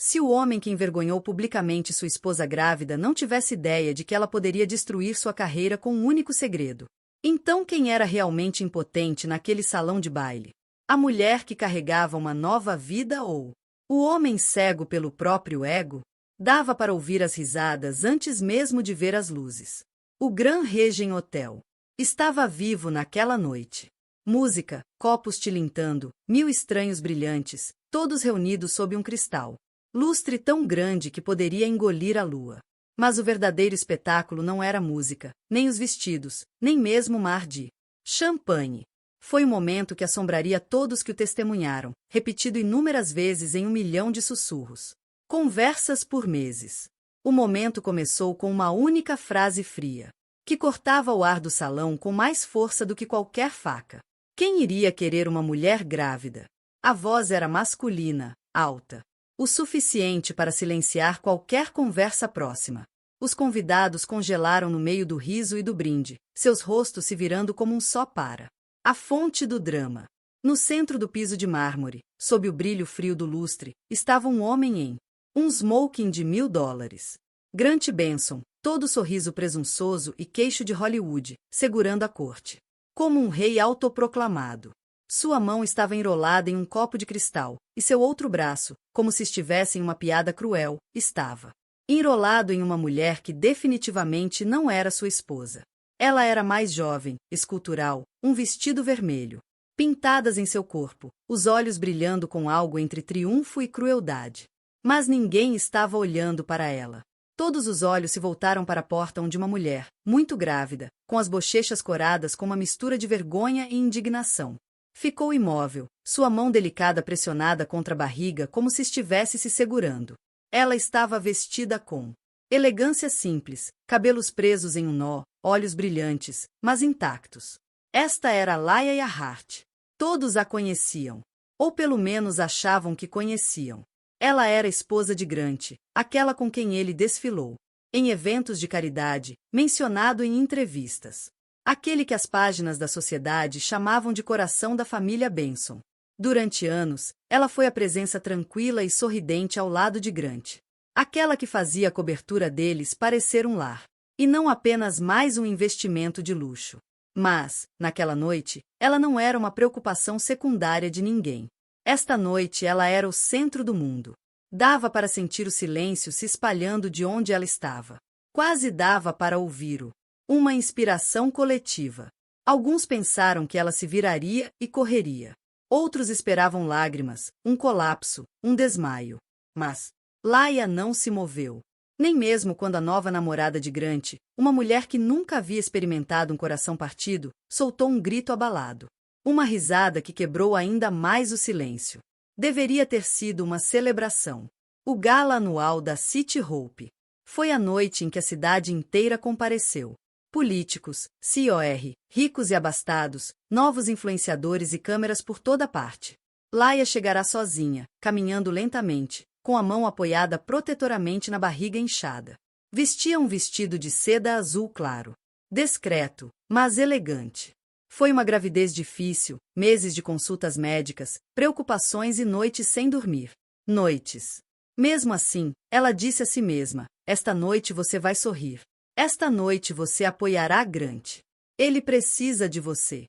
Se o homem que envergonhou publicamente sua esposa grávida não tivesse ideia de que ela poderia destruir sua carreira com um único segredo, então quem era realmente impotente naquele salão de baile? A mulher que carregava uma nova vida ou o homem cego pelo próprio ego? Dava para ouvir as risadas antes mesmo de ver as luzes. O Grand Regent Hotel estava vivo naquela noite. Música, copos tilintando, mil estranhos brilhantes, todos reunidos sob um cristal. Lustre tão grande que poderia engolir a lua. Mas o verdadeiro espetáculo não era a música, nem os vestidos, nem mesmo o mar de champanhe. Foi o momento que assombraria todos que o testemunharam, repetido inúmeras vezes em 1 milhão de sussurros. Conversas por meses. O momento começou com uma única frase fria, que cortava o ar do salão com mais força do que qualquer faca. Quem iria querer uma mulher grávida? A voz era masculina, alta, o suficiente para silenciar qualquer conversa próxima. Os convidados congelaram no meio do riso e do brinde, seus rostos se virando como um só para a fonte do drama. No centro do piso de mármore, sob o brilho frio do lustre, estava um homem em um smoking de $1000. Grant Benson, todo sorriso presunçoso e queixo de Hollywood, segurando a corte. Como um rei autoproclamado. Sua mão estava enrolada em um copo de cristal, e seu outro braço, como se estivesse em uma piada cruel, estava enrolado em uma mulher que definitivamente não era sua esposa. Ela era mais jovem, escultural, um vestido vermelho, pintadas em seu corpo, os olhos brilhando com algo entre triunfo e crueldade. Mas ninguém estava olhando para ela. Todos os olhos se voltaram para a porta onde uma mulher, muito grávida, com as bochechas coradas com uma mistura de vergonha e indignação, ficou imóvel, sua mão delicada pressionada contra a barriga como se estivesse se segurando. Ela estava vestida com elegância simples, cabelos presos em um nó, olhos brilhantes, mas intactos. Esta era Laia Earhart. Todos a conheciam. Ou pelo menos achavam que conheciam. Ela era esposa de Grant, aquela com quem ele desfilou em eventos de caridade, mencionado em entrevistas. Aquele que as páginas da sociedade chamavam de coração da família Benson. Durante anos, ela foi a presença tranquila e sorridente ao lado de Grant. Aquela que fazia a cobertura deles parecer um lar, e não apenas mais um investimento de luxo. Mas, naquela noite, ela não era uma preocupação secundária de ninguém. Esta noite ela era o centro do mundo. Dava para sentir o silêncio se espalhando de onde ela estava. Quase dava para ouvir-o. Uma inspiração coletiva. Alguns pensaram que ela se viraria e correria. Outros esperavam lágrimas, um colapso, um desmaio. Mas Laia não se moveu. Nem mesmo quando a nova namorada de Grant, uma mulher que nunca havia experimentado um coração partido, soltou um grito abalado. Uma risada que quebrou ainda mais o silêncio. Deveria ter sido uma celebração. O gala anual da City Hope. Foi a noite em que a cidade inteira compareceu. Políticos, COR, ricos e abastados, novos influenciadores e câmeras por toda parte. Laia chegará sozinha, caminhando lentamente, com a mão apoiada protetoramente na barriga inchada. Vestia um vestido de seda azul claro. Discreto, mas elegante. Foi uma gravidez difícil, meses de consultas médicas, preocupações e noites sem dormir. Noites. Mesmo assim, ela disse a si mesma, esta noite você vai sorrir. Esta noite você apoiará Grant. Ele precisa de você.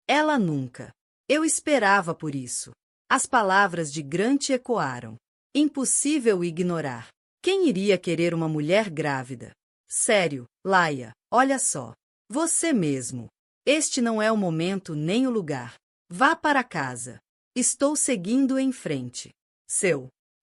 Ela nunca. Eu esperava por isso. As palavras de Grant ecoaram. Impossível ignorar. Quem iria querer uma mulher grávida? Sério, Laia, olha só. Você mesmo. Este não é o momento nem o lugar. Vá para casa. Estou seguindo em frente.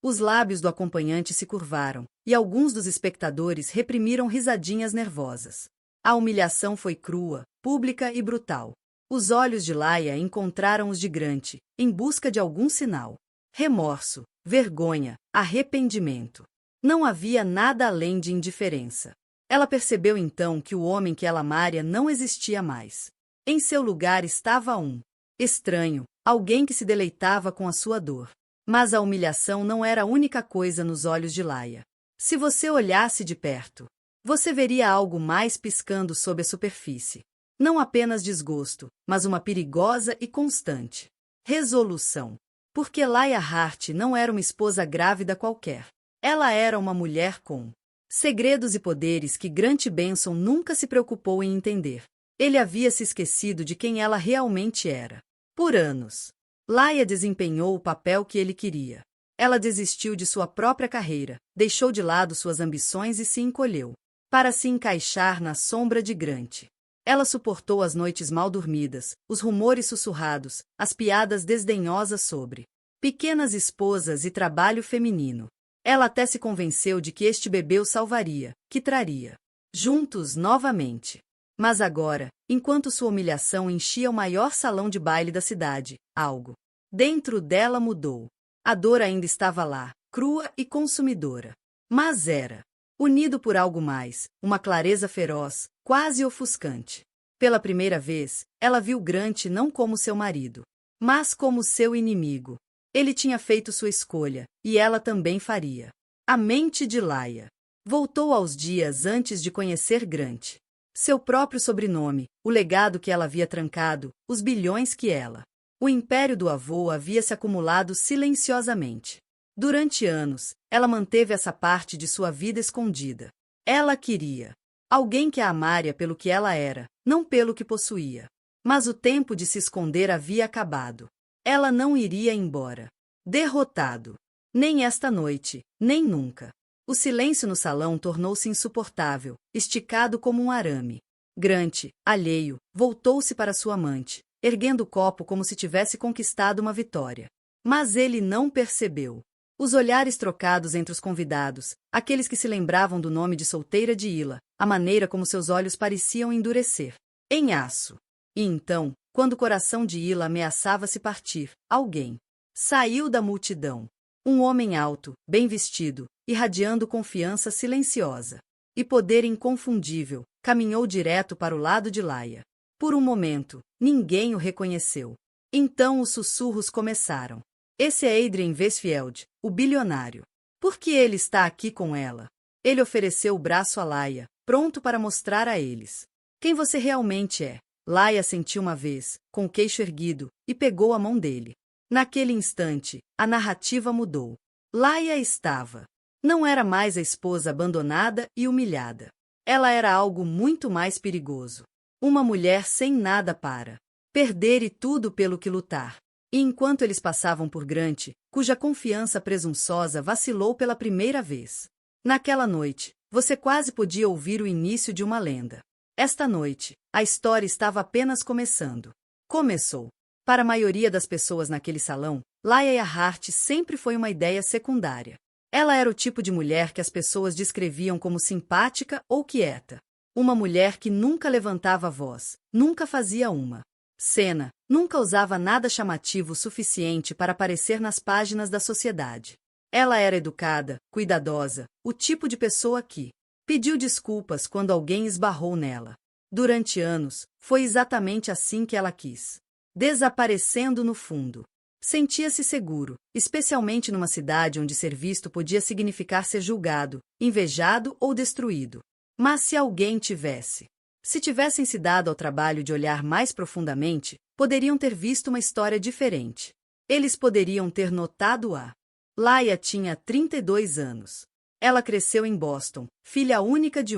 Os lábios do acompanhante se curvaram, e alguns dos espectadores reprimiram risadinhas nervosas. A humilhação foi crua, pública e brutal. Os olhos de Laia encontraram os de Grant, em busca de algum sinal. Remorso, vergonha, arrependimento. Não havia nada além de indiferença. Ela percebeu então que o homem que ela amara não existia mais. Em seu lugar estava um estranho, alguém que se deleitava com a sua dor. Mas a humilhação não era a única coisa nos olhos de Laia. Se você olhasse de perto, você veria algo mais piscando sob a superfície. Não apenas desgosto, mas uma perigosa e constante resolução. Porque Laia Hart não era uma esposa grávida qualquer. Ela era uma mulher com segredos e poderes que Grant Benson nunca se preocupou em entender. Ele havia se esquecido de quem ela realmente era. Por anos, Laia desempenhou o papel que ele queria. Ela desistiu de sua própria carreira, deixou de lado suas ambições e se encolheu para se encaixar na sombra de Grant. Ela suportou as noites mal dormidas, os rumores sussurrados, as piadas desdenhosas sobre pequenas esposas e trabalho feminino. Ela até se convenceu de que este bebê o salvaria, que traria juntos novamente. Mas agora, enquanto sua humilhação enchia o maior salão de baile da cidade, algo dentro dela mudou. A dor ainda estava lá, crua e consumidora. Mas era unido por algo mais, uma clareza feroz, quase ofuscante. Pela primeira vez, ela viu Grant não como seu marido, mas como seu inimigo. Ele tinha feito sua escolha, e ela também faria. A mente de Laia voltou aos dias antes de conhecer Grant. Seu próprio sobrenome, o legado que ela havia trancado, os bilhões que ela. O império do avô havia se acumulado silenciosamente. Durante anos, ela manteve essa parte de sua vida escondida. Ela queria alguém que a amaria pelo que ela era, não pelo que possuía. Mas o tempo de se esconder havia acabado. Ela não iria embora. Derrotado. Nem esta noite, nem nunca. O silêncio no salão tornou-se insuportável, esticado como um arame. Grant, alheio, voltou-se para sua amante, erguendo o copo como se tivesse conquistado uma vitória. Mas ele não percebeu. Os olhares trocados entre os convidados, aqueles que se lembravam do nome de solteira de Hila, a maneira como seus olhos pareciam endurecer em aço. E então, quando o coração de Hila ameaçava se partir, alguém saiu da multidão. Um homem alto, bem vestido, irradiando confiança silenciosa e poder inconfundível, caminhou direto para o lado de Laia. Por um momento, ninguém o reconheceu. Então os sussurros começaram. Esse é Adrian Westfield, o bilionário. Por que ele está aqui com ela? Ele ofereceu o braço a Laia, pronto para mostrar a eles quem você realmente é. Laia sentiu uma vez, com o queixo erguido, e pegou a mão dele. Naquele instante, a narrativa mudou. Laia estava. Não era mais a esposa abandonada e humilhada. Ela era algo muito mais perigoso. Uma mulher sem nada para perder e tudo pelo que lutar. E enquanto eles passavam por Grant, cuja confiança presunçosa vacilou pela primeira vez. Naquela noite, você quase podia ouvir o início de uma lenda. Esta noite, a história estava apenas começando. Começou. Para a maioria das pessoas naquele salão, Laia Hart sempre foi uma ideia secundária. Ela era o tipo de mulher que as pessoas descreviam como simpática ou quieta. Uma mulher que nunca levantava a voz, nunca fazia uma cena, nunca usava nada chamativo o suficiente para aparecer nas páginas da sociedade. Ela era educada, cuidadosa, o tipo de pessoa que pediu desculpas quando alguém esbarrou nela. Durante anos, foi exatamente assim que ela quis. Desaparecendo no fundo. Sentia-se seguro, especialmente numa cidade onde ser visto podia significar ser julgado, invejado ou destruído. Mas se tivessem se dado ao trabalho de olhar mais profundamente, poderiam ter visto uma história diferente. Eles poderiam ter notado a Laia tinha 32 anos. Ela cresceu em Boston, filha única de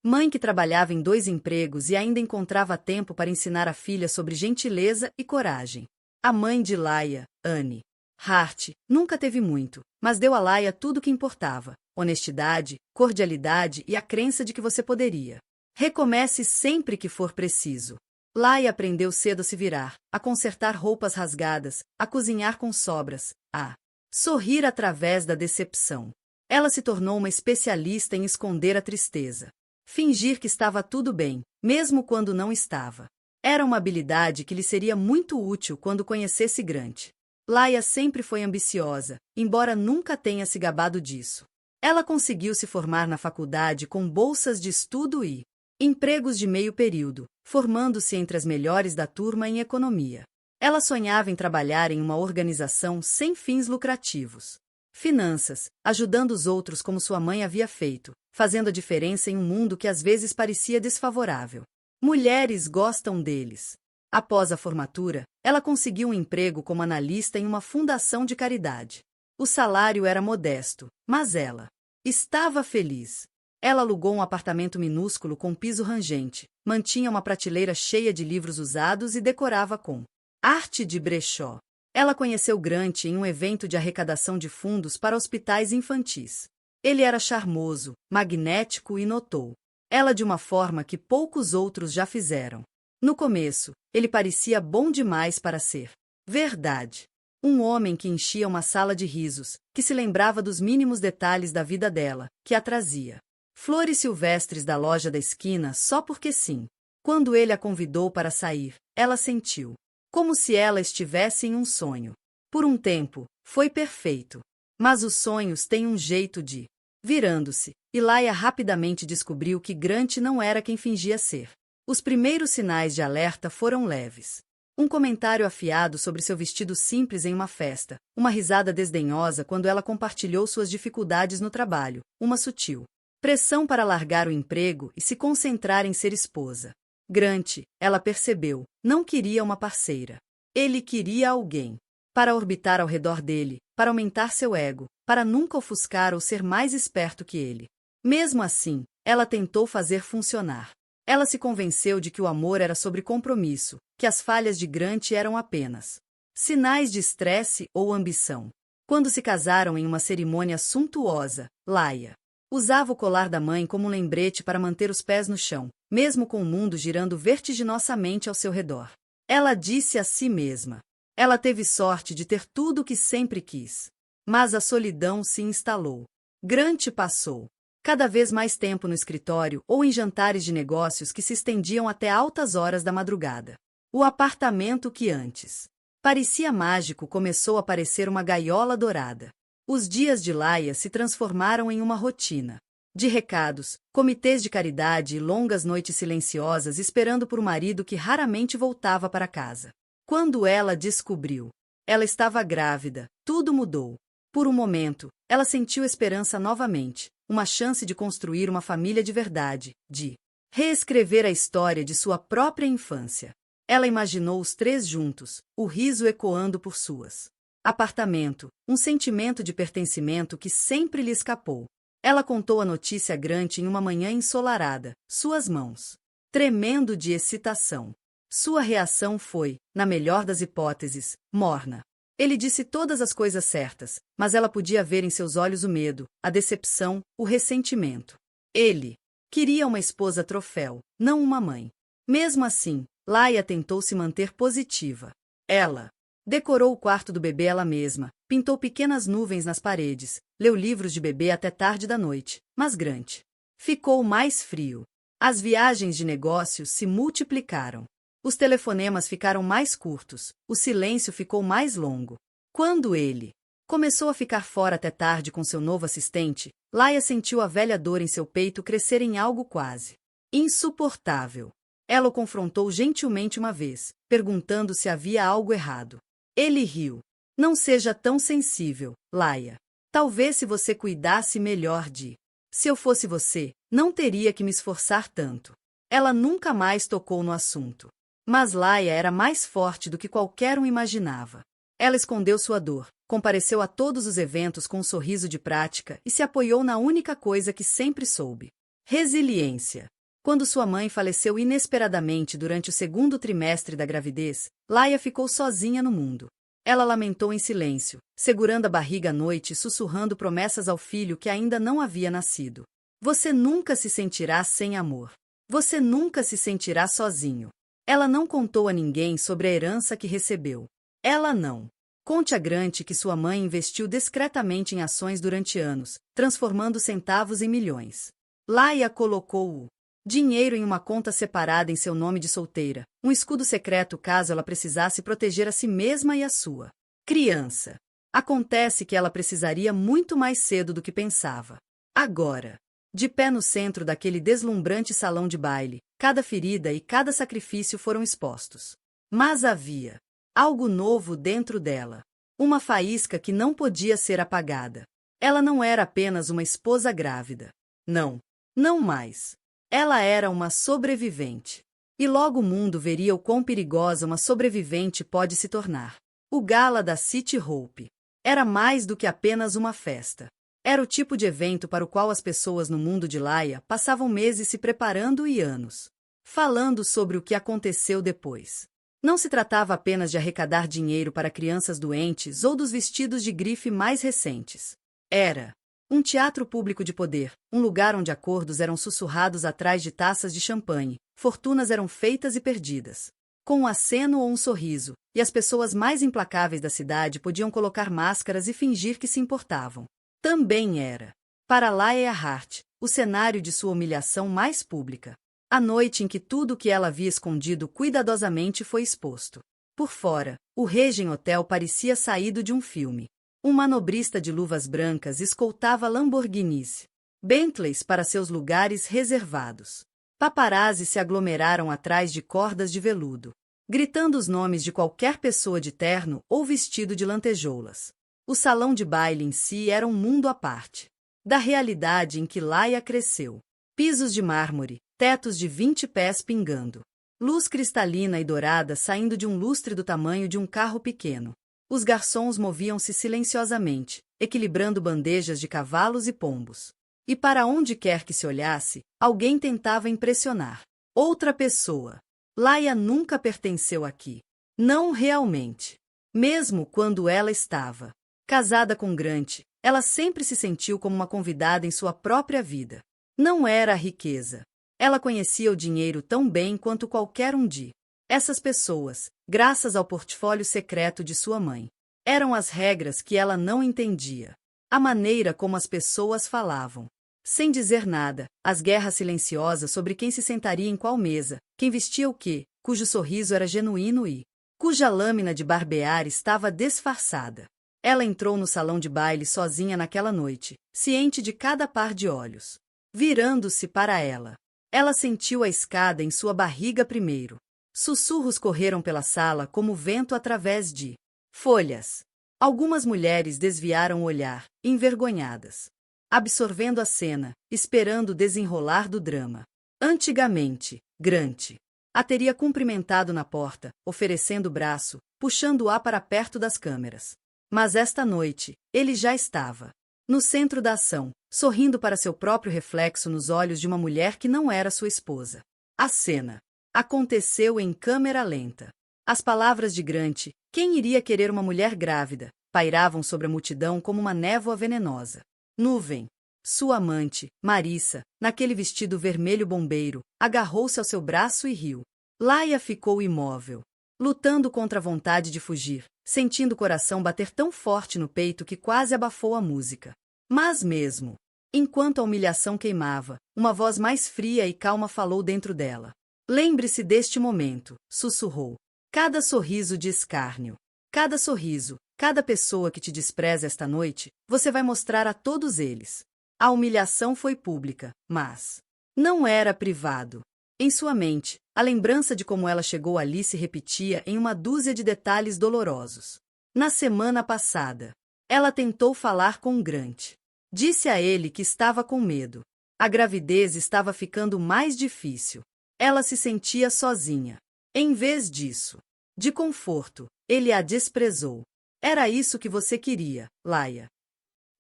mãe que trabalhava em 2 empregos e ainda encontrava tempo para ensinar a filha sobre gentileza e coragem. A mãe de Laia, Anne Hart, nunca teve muito, mas deu a Laia tudo o que importava: honestidade, cordialidade e a crença de que você poderia. Recomece sempre que for preciso. Laia aprendeu cedo a se virar, a consertar roupas rasgadas, a cozinhar com sobras, a sorrir através da decepção. Ela se tornou uma especialista em esconder a tristeza. Fingir que estava tudo bem, mesmo quando não estava. Era uma habilidade que lhe seria muito útil quando conhecesse Grant. Laia sempre foi ambiciosa, embora nunca tenha se gabado disso. Ela conseguiu se formar na faculdade com bolsas de estudo e empregos de meio período, formando-se entre as melhores da turma em economia. Ela sonhava em trabalhar em uma organização sem fins lucrativos. Finanças, ajudando os outros como sua mãe havia feito, fazendo a diferença em um mundo que às vezes parecia desfavorável. Mulheres gostam deles. Após a formatura, ela conseguiu um emprego como analista em uma fundação de caridade. O salário era modesto, mas ela estava feliz. Ela alugou um apartamento minúsculo com piso rangente, mantinha uma prateleira cheia de livros usados e decorava com arte de brechó. Ela conheceu Grant em um evento de arrecadação de fundos para hospitais infantis. Ele era charmoso, magnético e notou ela de uma forma que poucos outros já fizeram. No começo, ele parecia bom demais para ser verdade. Um homem que enchia uma sala de risos, que se lembrava dos mínimos detalhes da vida dela, que a trazia flores silvestres da loja da esquina só porque sim. Quando ele a convidou para sair, ela sentiu como se ela estivesse em um sonho. Por um tempo, foi perfeito. Mas os sonhos têm um jeito de... Virando-se, Elijah rapidamente descobriu que Grant não era quem fingia ser. Os primeiros sinais de alerta foram leves. Um comentário afiado sobre seu vestido simples em uma festa, uma risada desdenhosa quando ela compartilhou suas dificuldades no trabalho, uma sutil pressão para largar o emprego e se concentrar em ser esposa. Grant, ela percebeu, não queria uma parceira. Ele queria alguém para orbitar ao redor dele, para aumentar seu ego, para nunca ofuscar ou ser mais esperto que ele. Mesmo assim, ela tentou fazer funcionar. Ela se convenceu de que o amor era sobre compromisso, que as falhas de Grant eram apenas sinais de estresse ou ambição. Quando se casaram em uma cerimônia suntuosa, Laia usava o colar da mãe como um lembrete para manter os pés no chão, mesmo com o mundo girando vertiginosamente ao seu redor. Ela disse a si mesma. Ela teve sorte de ter tudo o que sempre quis. Mas a solidão se instalou. Grant passou cada vez mais tempo no escritório ou em jantares de negócios que se estendiam até altas horas da madrugada. O apartamento que antes parecia mágico começou a parecer uma gaiola dourada. Os dias de Laia se transformaram em uma rotina de recados, comitês de caridade e longas noites silenciosas esperando por um marido que raramente voltava para casa. Quando ela descobriu, ela estava grávida, tudo mudou. Por um momento, ela sentiu esperança novamente, uma chance de construir uma família de verdade, de reescrever a história de sua própria infância. Ela imaginou os três juntos, o riso ecoando por suas apartamento, um sentimento de pertencimento que sempre lhe escapou. Ela contou a notícia a Grant em uma manhã ensolarada, suas mãos tremendo de excitação. Sua reação foi, na melhor das hipóteses, morna. Ele disse todas as coisas certas, mas ela podia ver em seus olhos o medo, a decepção, o ressentimento. Ele queria uma esposa troféu, não uma mãe. Mesmo assim, Laia tentou se manter positiva. Ela decorou o quarto do bebê ela mesma, pintou pequenas nuvens nas paredes, leu livros de bebê até tarde da noite, mas Grant ficou mais frio. As viagens de negócios se multiplicaram. Os telefonemas ficaram mais curtos, o silêncio ficou mais longo. Quando ele começou a ficar fora até tarde com seu novo assistente, Laia sentiu a velha dor em seu peito crescer em algo quase insuportável. Ela o confrontou gentilmente uma vez, perguntando se havia algo errado. Ele riu. Não seja tão sensível, Laia. Talvez se você cuidasse melhor de... Se eu fosse você, não teria que me esforçar tanto. Ela nunca mais tocou no assunto. Mas Laia era mais forte do que qualquer um imaginava. Ela escondeu sua dor, compareceu a todos os eventos com um sorriso de prática e se apoiou na única coisa que sempre soube: resiliência. Quando sua mãe faleceu inesperadamente durante o segundo trimestre da gravidez, Laia ficou sozinha no mundo. Ela lamentou em silêncio, segurando a barriga à noite e sussurrando promessas ao filho que ainda não havia nascido. Você nunca se sentirá sem amor. Você nunca se sentirá sozinho. Ela não contou a ninguém sobre a herança que recebeu. Ela não. Conte a Grant que sua mãe investiu discretamente em ações durante anos, transformando centavos em milhões. Laia colocou o dinheiro em uma conta separada em seu nome de solteira, um escudo secreto caso ela precisasse proteger a si mesma e a sua criança. Acontece que ela precisaria muito mais cedo do que pensava. Agora, de pé no centro daquele deslumbrante salão de baile, cada ferida e cada sacrifício foram expostos. Mas havia algo novo dentro dela. Uma faísca que não podia ser apagada. Ela não era apenas uma esposa grávida. Não, não mais. Ela era uma sobrevivente. E logo o mundo veria o quão perigosa uma sobrevivente pode se tornar. O gala da City Hope era mais do que apenas uma festa. Era o tipo de evento para o qual as pessoas no mundo de Laia passavam meses se preparando e anos falando sobre o que aconteceu depois. Não se tratava apenas de arrecadar dinheiro para crianças doentes ou dos vestidos de grife mais recentes. Era um teatro público de poder, um lugar onde acordos eram sussurrados atrás de taças de champanhe, fortunas eram feitas e perdidas, com um aceno ou um sorriso, e as pessoas mais implacáveis da cidade podiam colocar máscaras e fingir que se importavam. Também era, para Laia Hart, o cenário de sua humilhação mais pública. A noite em que tudo o que ela havia escondido cuidadosamente foi exposto. Por fora, o Regent Hotel parecia saído de um filme. Um manobrista de luvas brancas escoltava Lamborghinis, Bentleys para seus lugares reservados. Paparazzi se aglomeraram atrás de cordas de veludo, gritando os nomes de qualquer pessoa de terno ou vestido de lantejoulas. O salão de baile em si era um mundo à parte da realidade em que Laia cresceu. Pisos de mármore, tetos de 20 pés pingando, luz cristalina e dourada saindo de um lustre do tamanho de um carro pequeno. Os garçons moviam-se silenciosamente, equilibrando bandejas de cavalos e pombos. E para onde quer que se olhasse, alguém tentava impressionar outra pessoa. Laia nunca pertenceu aqui. Não realmente. Mesmo quando ela estava casada com Grant, ela sempre se sentiu como uma convidada em sua própria vida. Não era a riqueza. Ela conhecia o dinheiro tão bem quanto qualquer um de essas pessoas, graças ao portfólio secreto de sua mãe. Eram as regras que ela não entendia. A maneira como as pessoas falavam. Sem dizer nada, as guerras silenciosas sobre quem se sentaria em qual mesa, quem vestia o quê, cujo sorriso era genuíno e cuja lâmina de barbear estava disfarçada. Ela entrou no salão de baile sozinha naquela noite, ciente de cada par de olhos. Virando-se para ela, ela sentiu a escada em sua barriga primeiro. Sussurros correram pela sala como vento através de folhas. Algumas mulheres desviaram o olhar, envergonhadas, absorvendo a cena, esperando o desenrolar do drama. Antigamente, Grant a teria cumprimentado na porta, oferecendo o braço, puxando-a para perto das câmeras. Mas esta noite, ele já estava no centro da ação, sorrindo para seu próprio reflexo nos olhos de uma mulher que não era sua esposa. A cena aconteceu em câmera lenta. As palavras de Grant, quem iria querer uma mulher grávida, pairavam sobre a multidão como uma névoa venenosa. Nuvem. Sua amante, Marissa, naquele vestido vermelho bombeiro, agarrou-se ao seu braço e riu. Laia ficou imóvel, lutando contra a vontade de fugir, sentindo o coração bater tão forte no peito que quase abafou a música. Mas mesmo enquanto a humilhação queimava, uma voz mais fria e calma falou dentro dela. Lembre-se deste momento, sussurrou. Cada sorriso de escárnio, cada sorriso, cada pessoa que te despreza esta noite, você vai mostrar a todos eles. A humilhação foi pública, mas não era privado. Em sua mente, a lembrança de como ela chegou ali se repetia em uma dúzia de detalhes dolorosos. Na semana passada, ela tentou falar com Grant. Disse a ele que estava com medo. A gravidez estava ficando mais difícil. Ela se sentia sozinha. Em vez disso, de conforto, ele a desprezou. Era isso que você queria, Laia.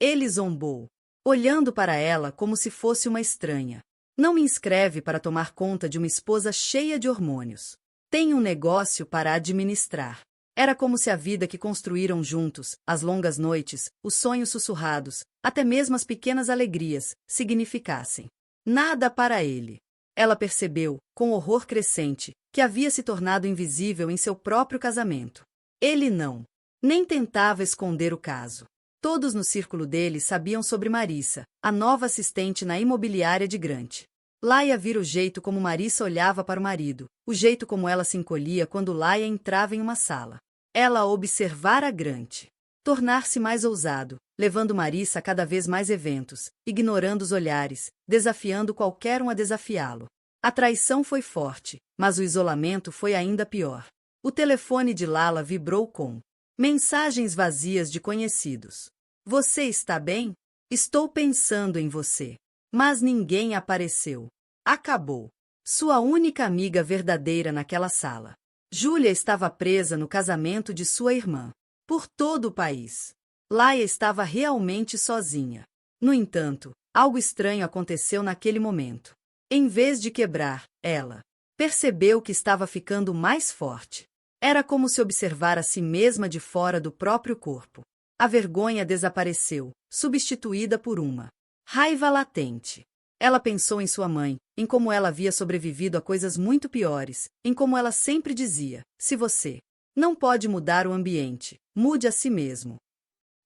Ele zombou, olhando para ela como se fosse uma estranha. Não me inscreve para tomar conta de uma esposa cheia de hormônios. Tem um negócio para administrar. Era como se a vida que construíram juntos, as longas noites, os sonhos sussurrados, até mesmo as pequenas alegrias, significassem nada para ele. Ela percebeu, com horror crescente, que havia se tornado invisível em seu próprio casamento. Ele não nem tentava esconder o caso. Todos no círculo dele sabiam sobre Marissa, a nova assistente na imobiliária de Grant. Laia vira o jeito como Marissa olhava para o marido, o jeito como ela se encolhia quando Laia entrava em uma sala. Ela observara Grant tornar-se mais ousado, levando Marissa a cada vez mais eventos, ignorando os olhares, desafiando qualquer um a desafiá-lo. A traição foi forte, mas o isolamento foi ainda pior. O telefone de Lala vibrou com mensagens vazias de conhecidos. Você está bem? Estou pensando em você. Mas ninguém apareceu. Acabou. Sua única amiga verdadeira naquela sala. Júlia estava presa no casamento de sua irmã. Por todo o país. Laia estava realmente sozinha. No entanto, algo estranho aconteceu naquele momento. Em vez de quebrar, ela percebeu que estava ficando mais forte. Era como se observar a si mesma de fora do próprio corpo. A vergonha desapareceu, substituída por uma raiva latente. Ela pensou em sua mãe, em como ela havia sobrevivido a coisas muito piores, em como ela sempre dizia: se você não pode mudar o ambiente, mude a si mesmo.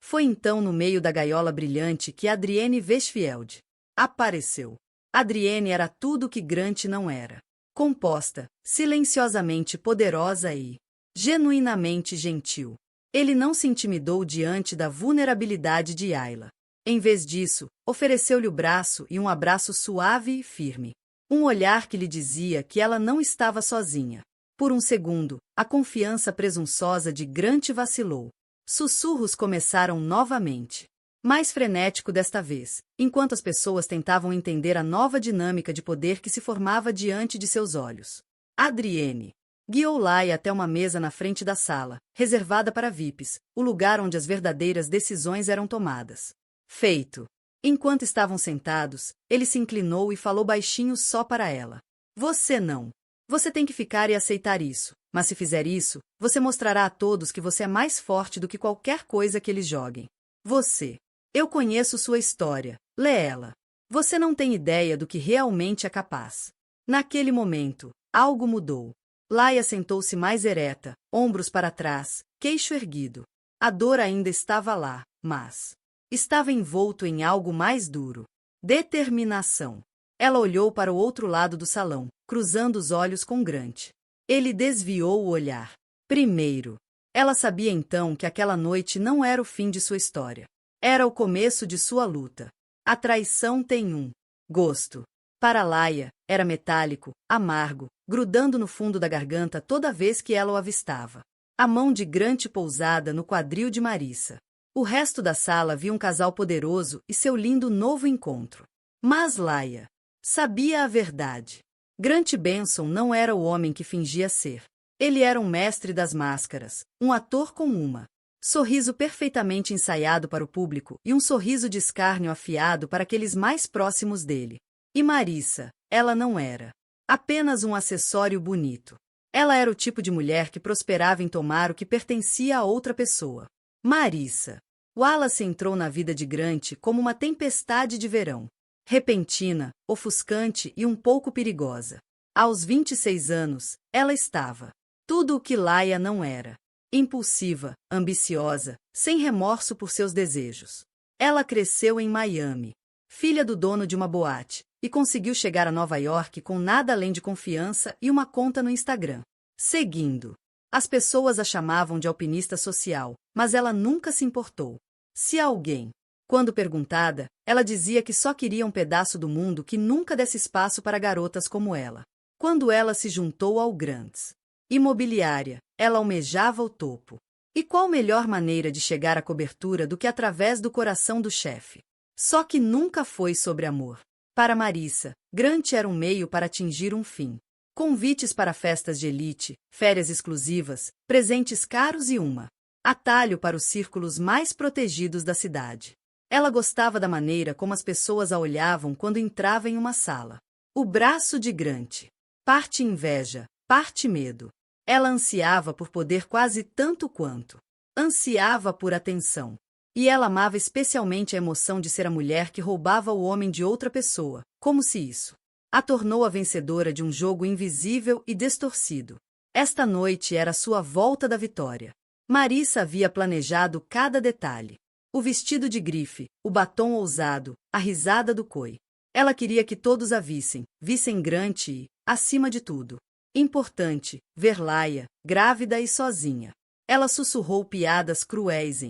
Foi então no meio da gaiola brilhante que Adrienne Westfield apareceu. Adrienne era tudo o que Grant não era. Composta, silenciosamente poderosa e genuinamente gentil. Ele não se intimidou diante da vulnerabilidade de Ayla. Em vez disso, ofereceu-lhe o braço e um abraço suave e firme. Um olhar que lhe dizia que ela não estava sozinha. Por um segundo, a confiança presunçosa de Grant vacilou. Sussurros começaram novamente. Mais frenético desta vez, enquanto as pessoas tentavam entender a nova dinâmica de poder que se formava diante de seus olhos. Adrienne guiou Laia até uma mesa na frente da sala, reservada para VIPs, o lugar onde as verdadeiras decisões eram tomadas. Feito. Enquanto estavam sentados, ele se inclinou e falou baixinho só para ela. Você não. Você tem que ficar e aceitar isso, mas se fizer isso, você mostrará a todos que você é mais forte do que qualquer coisa que eles joguem. Você. Eu conheço sua história, lê ela. Você não tem ideia do que realmente é capaz. Naquele momento, algo mudou. Laia sentou-se mais ereta, ombros para trás, queixo erguido. A dor ainda estava lá, mas estava envolto em algo mais duro. Determinação. Ela olhou para o outro lado do salão, cruzando os olhos com Grant. Ele desviou o olhar. Primeiro. Ela sabia então que aquela noite não era o fim de sua história. Era o começo de sua luta. A traição tem um gosto. Para Laia, era metálico, amargo, grudando no fundo da garganta toda vez que ela o avistava. A mão de Grant pousada no quadril de Marissa. O resto da sala via um casal poderoso e seu lindo novo encontro. Mas Laia sabia a verdade. Grant Benson não era o homem que fingia ser. Ele era um mestre das máscaras, um ator com uma sorriso perfeitamente ensaiado para o público e um sorriso de escárnio afiado para aqueles mais próximos dele. E Marissa, ela não era apenas um acessório bonito. Ela era o tipo de mulher que prosperava em tomar o que pertencia a outra pessoa. Marissa. Wallace entrou na vida de Grant como uma tempestade de verão. Repentina, ofuscante e um pouco perigosa. Aos 26 anos, ela estava tudo o que Laia não era. Impulsiva, ambiciosa, sem remorso por seus desejos. Ela cresceu em Miami, filha do dono de uma boate, e conseguiu chegar a Nova York com nada além de confiança e uma conta no Instagram. Seguindo. As pessoas a chamavam de alpinista social, mas ela nunca se importou. Se alguém, quando perguntada, ela dizia que só queria um pedaço do mundo que nunca desse espaço para garotas como ela. Quando ela se juntou ao Grants Imobiliária, ela almejava o topo. E qual melhor maneira de chegar à cobertura do que através do coração do chefe? Só que nunca foi sobre amor. Para Marissa, Grant era um meio para atingir um fim. Convites para festas de elite, férias exclusivas, presentes caros e uma atalho para os círculos mais protegidos da cidade. Ela gostava da maneira como as pessoas a olhavam quando entrava em uma sala. O braço de Grant. Parte inveja, parte medo. Ela ansiava por poder quase tanto quanto ansiava por atenção. E ela amava especialmente a emoção de ser a mulher que roubava o homem de outra pessoa, como se isso a tornou a vencedora de um jogo invisível e distorcido. Esta noite era sua volta da vitória. Marissa havia planejado cada detalhe. O vestido de grife, o batom ousado, a risada do Coi. Ela queria que todos a vissem Grant e, acima de tudo, importante, ver Laia, grávida e sozinha. Ela sussurrou piadas cruéis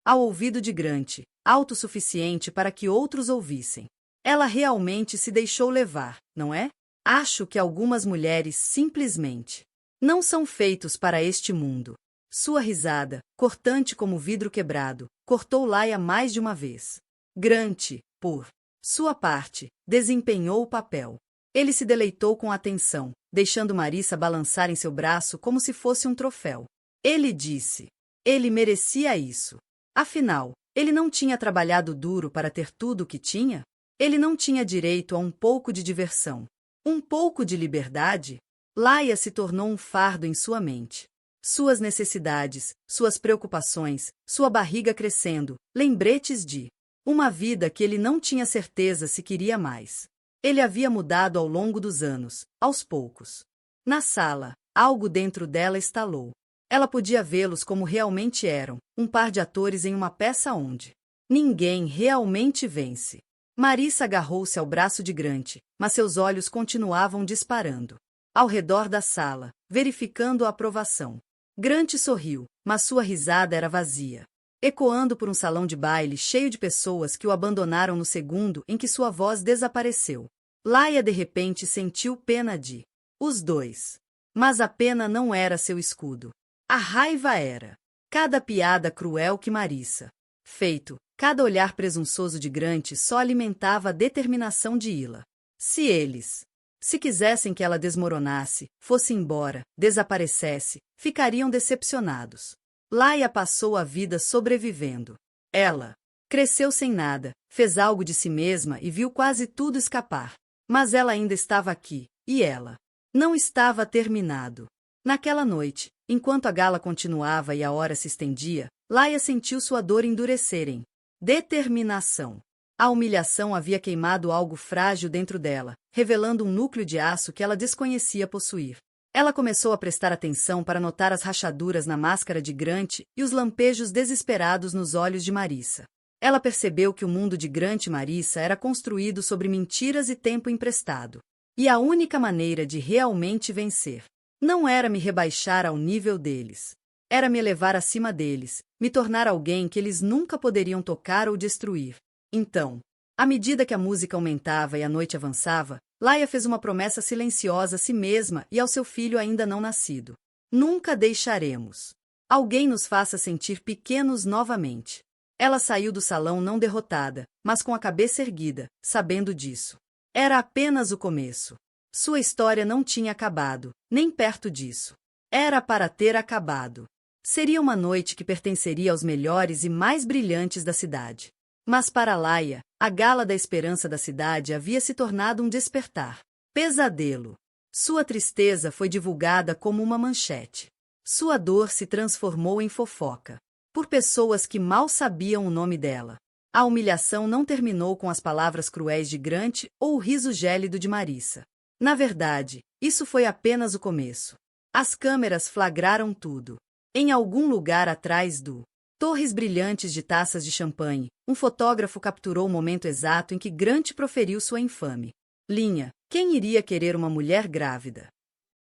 ao ouvido de Grant, autossuficiente para que outros ouvissem. Ela realmente se deixou levar, não é? Acho que algumas mulheres simplesmente não são feitos para este mundo. Sua risada, cortante como vidro quebrado, cortou Laia mais de uma vez. Grant, por sua parte, desempenhou o papel Ele se deleitou com atenção, deixando Marissa balançar em seu braço como se fosse um troféu. Ele disse. Ele merecia isso. Afinal, ele não tinha trabalhado duro para ter tudo o que tinha? Ele não tinha direito a um pouco de diversão. Um pouco de liberdade? Laia se tornou um fardo em sua mente. Suas necessidades, suas preocupações, sua barriga crescendo, lembretes de uma vida que ele não tinha certeza se queria mais. Ele havia mudado ao longo dos anos, aos poucos. Na sala, algo dentro dela estalou. Ela podia vê-los como realmente eram, um par de atores em uma peça onde ninguém realmente vence. Marissa agarrou-se ao braço de Grant, mas seus olhos continuavam disparando ao redor da sala, verificando a aprovação. Grant sorriu, mas sua risada era vazia, ecoando por um salão de baile cheio de pessoas que o abandonaram no segundo em que sua voz desapareceu. Laia de repente sentiu pena de os dois. Mas a pena não era seu escudo. A raiva era cada piada cruel que Marissa feito, cada olhar presunçoso de Grant só alimentava a determinação de Ila. Se quisessem que ela desmoronasse, fosse embora, desaparecesse, ficariam decepcionados. Laia passou a vida sobrevivendo. Ela cresceu sem nada, fez algo de si mesma e viu quase tudo escapar. Mas ela ainda estava aqui, e ela não estava terminado. Naquela noite, enquanto a gala continuava e a hora se estendia, Laia sentiu sua dor endurecer em determinação. A humilhação havia queimado algo frágil dentro dela, revelando um núcleo de aço que ela desconhecia possuir. Ela começou a prestar atenção para notar as rachaduras na máscara de Grant e os lampejos desesperados nos olhos de Marissa. Ela percebeu que o mundo de Grant e Marissa era construído sobre mentiras e tempo emprestado. E a única maneira de realmente vencer não era me rebaixar ao nível deles. Era me elevar acima deles, me tornar alguém que eles nunca poderiam tocar ou destruir. Então, à medida que a música aumentava e a noite avançava, Laia fez uma promessa silenciosa a si mesma e ao seu filho ainda não nascido. Nunca deixaremos alguém nos faça sentir pequenos novamente. Ela saiu do salão não derrotada, mas com a cabeça erguida, sabendo disso. Era apenas o começo. Sua história não tinha acabado, nem perto disso. Era para ter acabado. Seria uma noite que pertenceria aos melhores e mais brilhantes da cidade. Mas para Laia, a gala da esperança da cidade havia se tornado um despertar. Pesadelo. Sua tristeza foi divulgada como uma manchete. Sua dor se transformou em fofoca. Por pessoas que mal sabiam o nome dela. A humilhação não terminou com as palavras cruéis de Grant ou o riso gélido de Marissa. Na verdade, isso foi apenas o começo. As câmeras flagraram tudo. Em algum lugar atrás do torres brilhantes de taças de champanhe, um fotógrafo capturou o momento exato em que Grant proferiu sua infame linha: quem iria querer uma mulher grávida?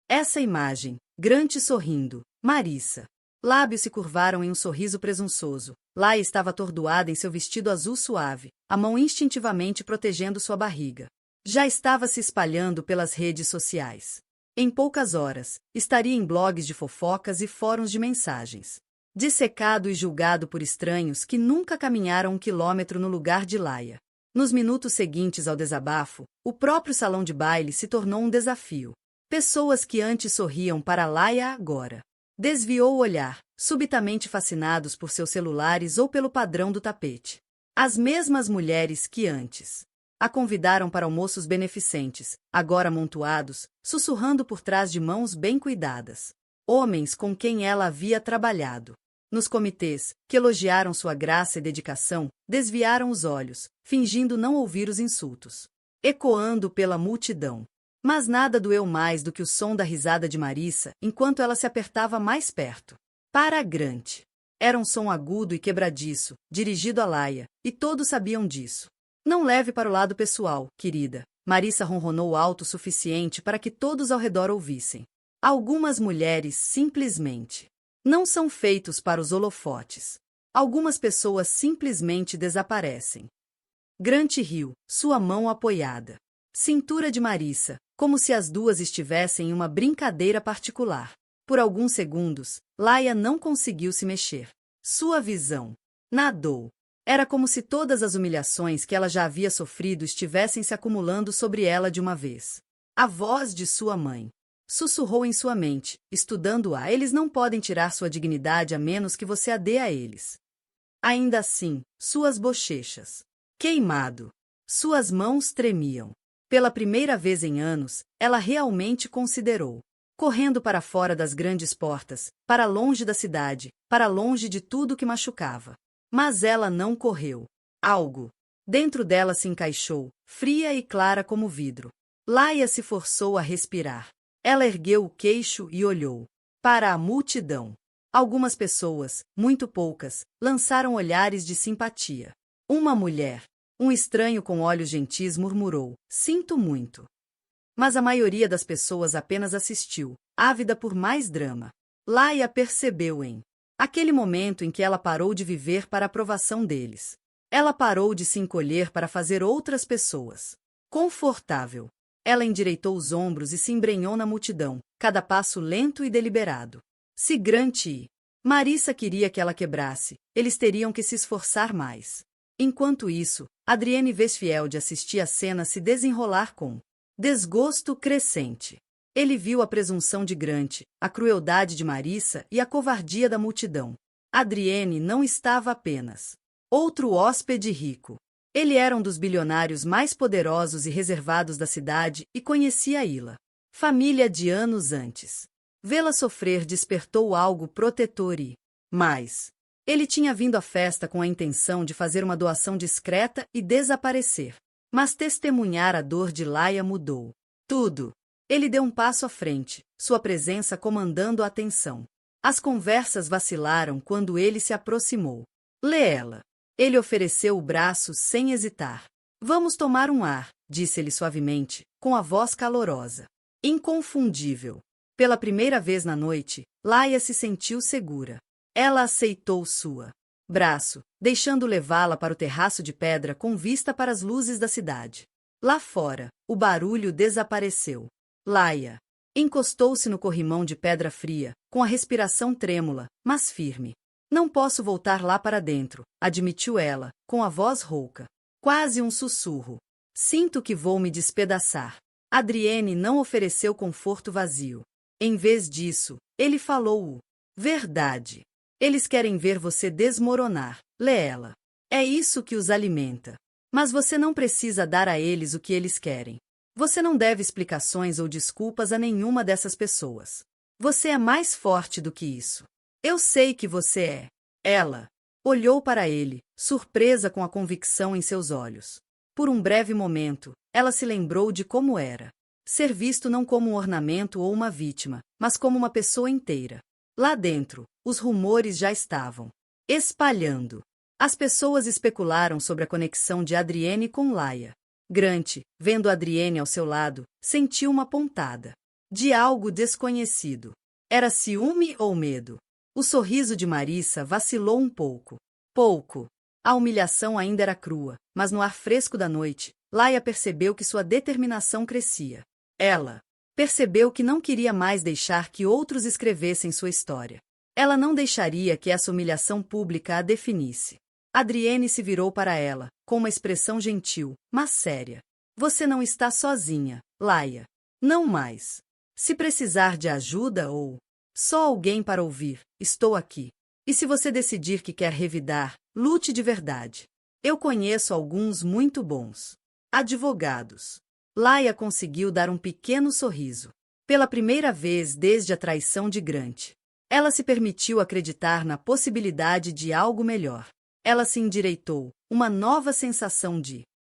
Essa imagem, Grant sorrindo, Marissa. Lábios se curvaram em um sorriso presunçoso. Laia estava atordoada em seu vestido azul suave, a mão instintivamente protegendo sua barriga. Já estava se espalhando pelas redes sociais. Em poucas horas, estaria em blogs de fofocas e fóruns de mensagens. Dissecado e julgado por estranhos que nunca caminharam 1 quilômetro no lugar de Laia. Nos minutos seguintes ao desabafo, o próprio salão de baile se tornou um desafio. Pessoas que antes sorriam para Laia agora desviou o olhar, subitamente fascinados por seus celulares ou pelo padrão do tapete. As mesmas mulheres que antes a convidaram para almoços beneficentes, agora amontoados, sussurrando por trás de mãos bem cuidadas. Homens com quem ela havia trabalhado. Nos comitês, que elogiaram sua graça e dedicação, desviaram os olhos, fingindo não ouvir os insultos. Ecoando pela multidão. Mas nada doeu mais do que o som da risada de Marissa enquanto ela se apertava mais perto. Para Grant. Era um som agudo e quebradiço, dirigido a Laia, e todos sabiam disso. Não leve para o lado pessoal, querida. Marissa ronronou alto o suficiente para que todos ao redor ouvissem. Algumas mulheres simplesmente não são feitos para os holofotes. Algumas pessoas simplesmente desaparecem. Grant riu, sua mão apoiada. Cintura de Marissa, como se as duas estivessem em uma brincadeira particular. Por alguns segundos, Laia não conseguiu se mexer. Sua visão nadou. Era como se todas as humilhações que ela já havia sofrido estivessem se acumulando sobre ela de uma vez. A voz de sua mãe. Sussurrou em sua mente, estudando-a. Eles não podem tirar sua dignidade a menos que você a dê a eles. Ainda assim, suas bochechas. Queimado. Suas mãos tremiam. Pela primeira vez em anos, ela realmente considerou. Correndo para fora das grandes portas, para longe da cidade, para longe de tudo que machucava. Mas ela não correu. Algo dentro dela se encaixou, fria e clara como vidro. Laia se forçou a respirar. Ela ergueu o queixo e olhou para a multidão. Algumas pessoas, muito poucas, lançaram olhares de simpatia. Uma mulher, um estranho com olhos gentis murmurou: "Sinto muito." Mas a maioria das pessoas apenas assistiu, ávida por mais drama. Laia percebeu aquele momento em que ela parou de viver para a aprovação deles. Ela parou de se encolher para fazer outras pessoas confortável. Ela endireitou os ombros e se embrenhou na multidão, cada passo lento e deliberado. Se Grant e Marissa queria que ela quebrasse, eles teriam que se esforçar mais. Enquanto isso, Adrienne Westfield assistia a cena se desenrolar com desgosto crescente. Ele viu a presunção de Grant, a crueldade de Marissa e a covardia da multidão. Adrienne não estava apenas outro hóspede rico. Ele era um dos bilionários mais poderosos e reservados da cidade e conhecia Ila, família de anos antes. Vê-la sofrer despertou algo protetor mas ele tinha vindo à festa com a intenção de fazer uma doação discreta e desaparecer. Mas testemunhar a dor de Laia mudou tudo. Ele deu um passo à frente, sua presença comandando a atenção. As conversas vacilaram quando ele se aproximou. Leela. Ele ofereceu o braço sem hesitar. "Vamos tomar um ar", disse-ele suavemente, com a voz calorosa. Inconfundível. Pela primeira vez na noite, Laia se sentiu segura. Ela aceitou sua braço, deixando levá-la para o terraço de pedra com vista para as luzes da cidade. Lá fora, o barulho desapareceu. Laia encostou-se no corrimão de pedra fria, com a respiração trêmula, mas firme. "Não posso voltar lá para dentro", admitiu ela, com a voz rouca. Quase um sussurro. "Sinto que vou me despedaçar." Adrienne não ofereceu conforto vazio. Em vez disso, ele falou verdade. "Eles querem ver você desmoronar, Leela. É isso que os alimenta. Mas você não precisa dar a eles o que eles querem. Você não deve explicações ou desculpas a nenhuma dessas pessoas. Você é mais forte do que isso. Eu sei que você é." Ela olhou para ele, surpresa com a convicção em seus olhos. Por um breve momento, ela se lembrou de como era ser visto não como um ornamento ou uma vítima, mas como uma pessoa inteira. Lá dentro, os rumores já estavam espalhando. As pessoas especularam sobre a conexão de Adrienne com Laia. Grant, vendo Adrienne ao seu lado, sentiu uma pontada de algo desconhecido. Era ciúme ou medo? O sorriso de Marissa vacilou um pouco. A humilhação ainda era crua, mas no ar fresco da noite, Laia percebeu que sua determinação crescia. Ela percebeu que não queria mais deixar que outros escrevessem sua história. Ela não deixaria que essa humilhação pública a definisse. Adrienne se virou para ela, com uma expressão gentil, mas séria. "Você não está sozinha, Laia. Não mais. Se precisar de ajuda ou só alguém para ouvir, estou aqui. E se você decidir que quer revidar, lute de verdade. Eu conheço alguns muito bons advogados." Laia conseguiu dar um pequeno sorriso. Pela primeira vez desde a traição de Grant, ela se permitiu acreditar na possibilidade de algo melhor. Ela se endireitou, uma nova sensação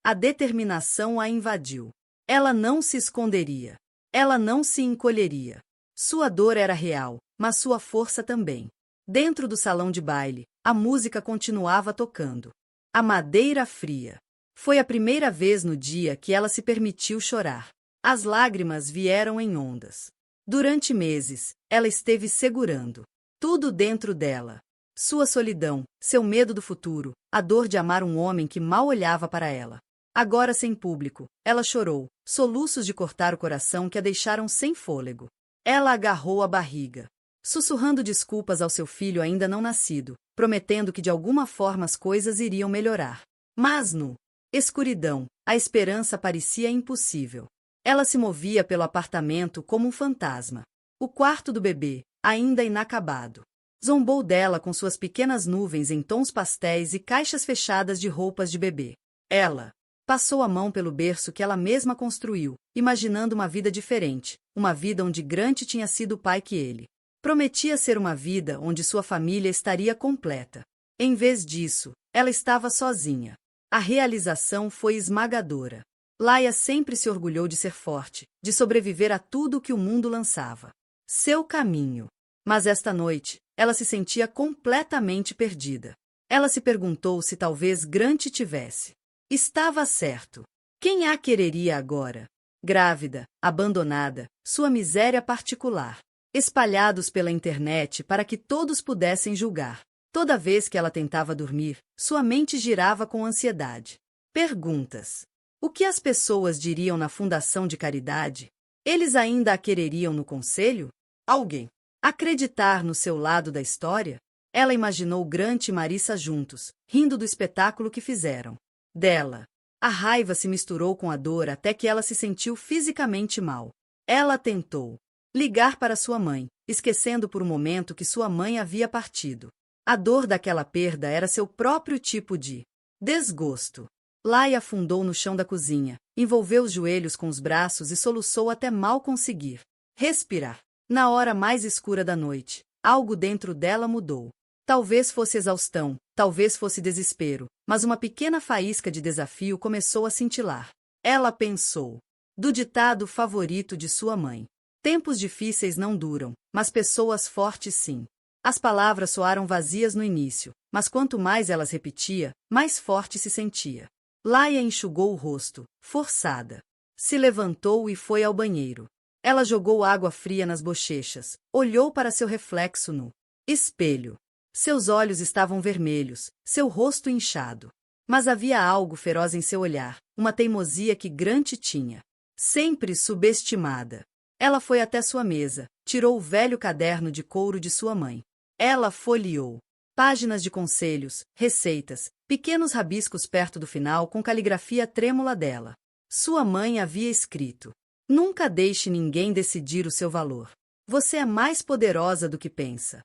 a determinação a invadiu. Ela não se esconderia. Ela não se encolheria. Sua dor era real, mas sua força também. Dentro do salão de baile, a música continuava tocando. A madeira fria. Foi a primeira vez no dia que ela se permitiu chorar. As lágrimas vieram em ondas. Durante meses, ela esteve segurando tudo dentro dela. Sua solidão, seu medo do futuro, a dor de amar um homem que mal olhava para ela. Agora sem público, ela chorou, soluços de cortar o coração que a deixaram sem fôlego. Ela agarrou a barriga, sussurrando desculpas ao seu filho ainda não nascido, prometendo que de alguma forma as coisas iriam melhorar. Mas no escuridão, a esperança parecia impossível. Ela se movia pelo apartamento como um fantasma. O quarto do bebê, ainda inacabado, zombou dela com suas pequenas nuvens em tons pastéis e caixas fechadas de roupas de bebê. Ela passou a mão pelo berço que ela mesma construiu, imaginando uma vida diferente, uma vida onde Grant tinha sido o pai que ele prometia ser, uma vida onde sua família estaria completa. Em vez disso, ela estava sozinha. A realização foi esmagadora. Laia sempre se orgulhou de ser forte, de sobreviver a tudo que o mundo lançava. Seu caminho. Mas esta noite, ela se sentia completamente perdida. Ela se perguntou se talvez Grant tivesse. Estava certo. Quem a quereria agora? Grávida, abandonada, sua miséria particular. Espalhados pela internet para que todos pudessem julgar. Toda vez que ela tentava dormir, sua mente girava com ansiedade. Perguntas. O que as pessoas diriam na fundação de caridade? Eles ainda a quereriam no conselho? Alguém acreditar no seu lado da história? Ela imaginou Grant e Marissa juntos, rindo do espetáculo que fizeram dela. A raiva se misturou com a dor até que ela se sentiu fisicamente mal. Ela tentou ligar para sua mãe, esquecendo por um momento que sua mãe havia partido. A dor daquela perda era seu próprio tipo de desgosto. Laia afundou no chão da cozinha, envolveu os joelhos com os braços e soluçou até mal conseguir respirar. Na hora mais escura da noite, algo dentro dela mudou. Talvez fosse exaustão, talvez fosse desespero, mas uma pequena faísca de desafio começou a cintilar. Ela pensou do ditado favorito de sua mãe: tempos difíceis não duram, mas pessoas fortes sim. As palavras soaram vazias no início, mas quanto mais elas repetia, mais forte se sentia. Laia enxugou o rosto, forçada. Se levantou e foi ao banheiro. Ela jogou água fria nas bochechas, olhou para seu reflexo no espelho. Seus olhos estavam vermelhos, seu rosto inchado. Mas havia algo feroz em seu olhar, uma teimosia que Grant tinha sempre subestimada. Ela foi até sua mesa, tirou o velho caderno de couro de sua mãe. Ela folheou. Páginas de conselhos, receitas, pequenos rabiscos perto do final com caligrafia trêmula dela. Sua mãe havia escrito: nunca deixe ninguém decidir o seu valor. Você é mais poderosa do que pensa.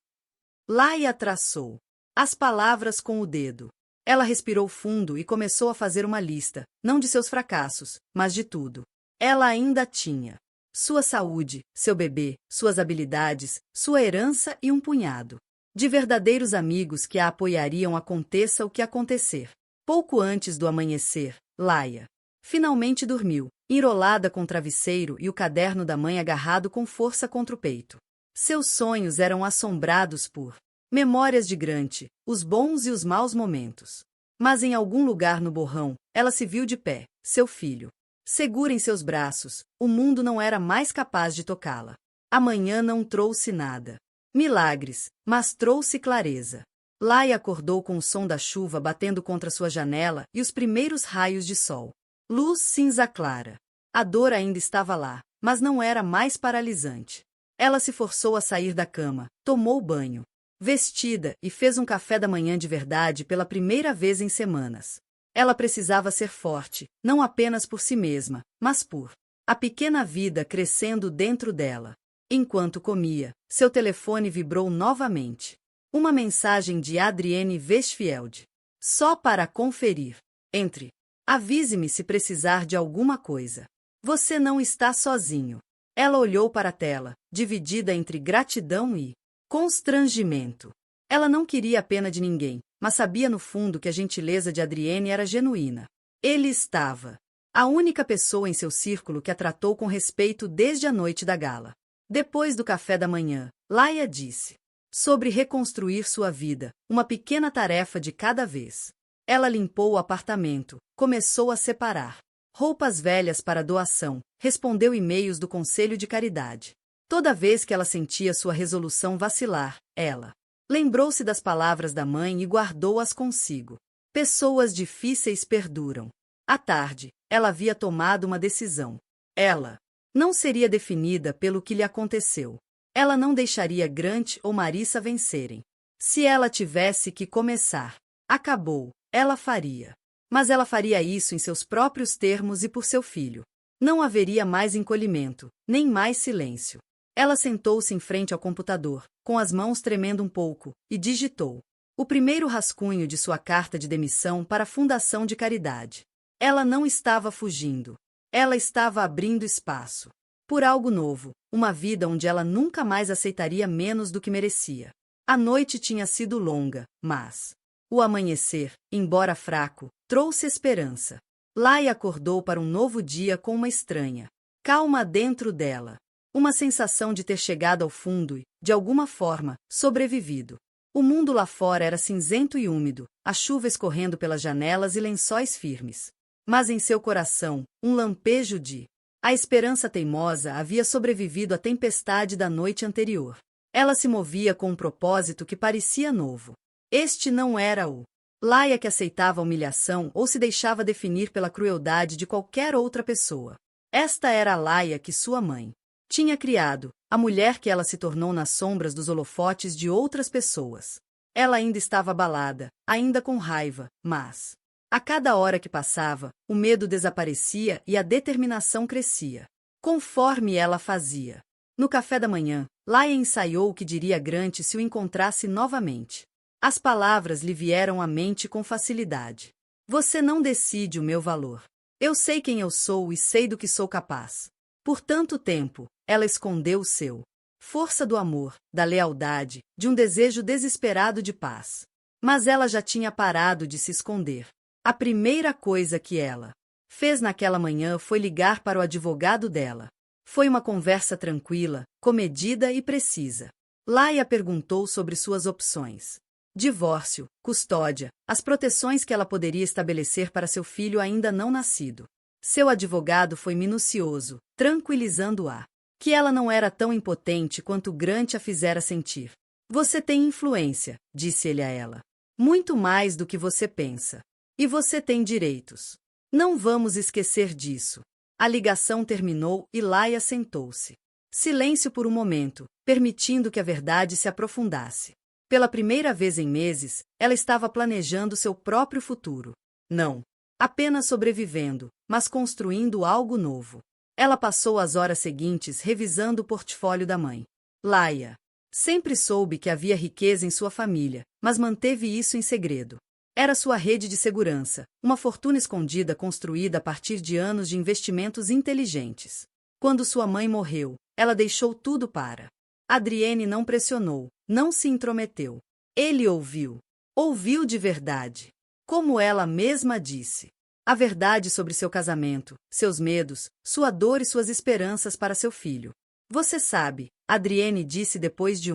Laia traçou as palavras com o dedo. Ela respirou fundo e começou a fazer uma lista, não de seus fracassos, mas de tudo. Ela ainda tinha sua saúde, seu bebê, suas habilidades, sua herança e um punhado de verdadeiros amigos que a apoiariam aconteça o que acontecer. Pouco antes do amanhecer, Laia finalmente dormiu, enrolada com o travesseiro e o caderno da mãe agarrado com força contra o peito. Seus sonhos eram assombrados por memórias de Grant, os bons e os maus momentos. Mas em algum lugar no borrão, ela se viu de pé, seu filho segura em seus braços. O mundo não era mais capaz de tocá-la. Amanhã não trouxe nada. Milagres, mas trouxe clareza. Laia acordou com o som da chuva batendo contra sua janela e os primeiros raios de sol. Luz cinza clara. A dor ainda estava lá, mas não era mais paralisante. Ela se forçou a sair da cama, tomou banho, vestida e fez um café da manhã de verdade pela primeira vez em semanas. Ela precisava ser forte, não apenas por si mesma, mas por a pequena vida crescendo dentro dela. Enquanto comia, seu telefone vibrou novamente. Uma mensagem de Adrienne Westfield. Só para conferir. Entre. Avise-me se precisar de alguma coisa. Você não está sozinho. Ela olhou para a tela, dividida entre gratidão e constrangimento. Ela não queria a pena de ninguém, mas sabia no fundo que a gentileza de Adrienne era genuína. Ele estava a única pessoa em seu círculo que a tratou com respeito desde a noite da gala. Depois do café da manhã, Laia disse sobre reconstruir sua vida, uma pequena tarefa de cada vez. Ela limpou o apartamento, começou a separar roupas velhas para doação, respondeu e-mails do Conselho de Caridade. Toda vez que ela sentia sua resolução vacilar, ela lembrou-se das palavras da mãe e guardou-as consigo. Pessoas difíceis perduram. À tarde, ela havia tomado uma decisão. Ela não seria definida pelo que lhe aconteceu. Ela não deixaria Grant ou Marissa vencerem. Se ela tivesse que começar, acabou, ela faria. Mas ela faria isso em seus próprios termos e por seu filho. Não haveria mais encolhimento, nem mais silêncio. Ela sentou-se em frente ao computador, com as mãos tremendo um pouco, e digitou o primeiro rascunho de sua carta de demissão para a Fundação de Caridade. Ela não estava fugindo. Ela estava abrindo espaço por algo novo, uma vida onde ela nunca mais aceitaria menos do que merecia. A noite tinha sido longa, mas o amanhecer, embora fraco, trouxe esperança. Laia acordou para um novo dia com uma estranha calma dentro dela. Uma sensação de ter chegado ao fundo e, de alguma forma, sobrevivido. O mundo lá fora era cinzento e úmido, a chuva escorrendo pelas janelas e lençóis firmes. Mas em seu coração, um lampejo de a esperança teimosa havia sobrevivido à tempestade da noite anterior. Ela se movia com um propósito que parecia novo. Este não era o Laia que aceitava a humilhação ou se deixava definir pela crueldade de qualquer outra pessoa. Esta era a Laia que sua mãe tinha criado, a mulher que ela se tornou nas sombras dos holofotes de outras pessoas. Ela ainda estava abalada, ainda com raiva, mas a cada hora que passava, o medo desaparecia e a determinação crescia. Conforme ela fazia. No café da manhã, Laia ensaiou o que diria Grant se o encontrasse novamente. As palavras lhe vieram à mente com facilidade. Você não decide o meu valor. Eu sei quem eu sou e sei do que sou capaz. Por tanto tempo, ela escondeu o seu. Força do amor, da lealdade, de um desejo desesperado de paz. Mas ela já tinha parado de se esconder. A primeira coisa que ela fez naquela manhã foi ligar para o advogado dela. Foi uma conversa tranquila, comedida e precisa. Laia perguntou sobre suas opções. Divórcio, custódia, as proteções que ela poderia estabelecer para seu filho ainda não nascido. Seu advogado foi minucioso, tranquilizando-a. Que ela não era tão impotente quanto Grant a fizera sentir. Você tem influência, disse ele a ela. Muito mais do que você pensa. E você tem direitos. Não vamos esquecer disso. A ligação terminou e Laia sentou-se. Silêncio por um momento, permitindo que a verdade se aprofundasse. Pela primeira vez em meses, ela estava planejando seu próprio futuro. Não apenas sobrevivendo, mas construindo algo novo. Ela passou as horas seguintes revisando o portfólio da mãe. Laia sempre soube que havia riqueza em sua família, mas manteve isso em segredo. Era sua rede de segurança, uma fortuna escondida construída a partir de anos de investimentos inteligentes. Quando sua mãe morreu, ela deixou tudo para. Adrienne não pressionou, não se intrometeu. Ele ouviu. Ouviu de verdade. Como ela mesma disse. A verdade sobre seu casamento, seus medos, sua dor e suas esperanças para seu filho. Você sabe, Adrienne disse depois de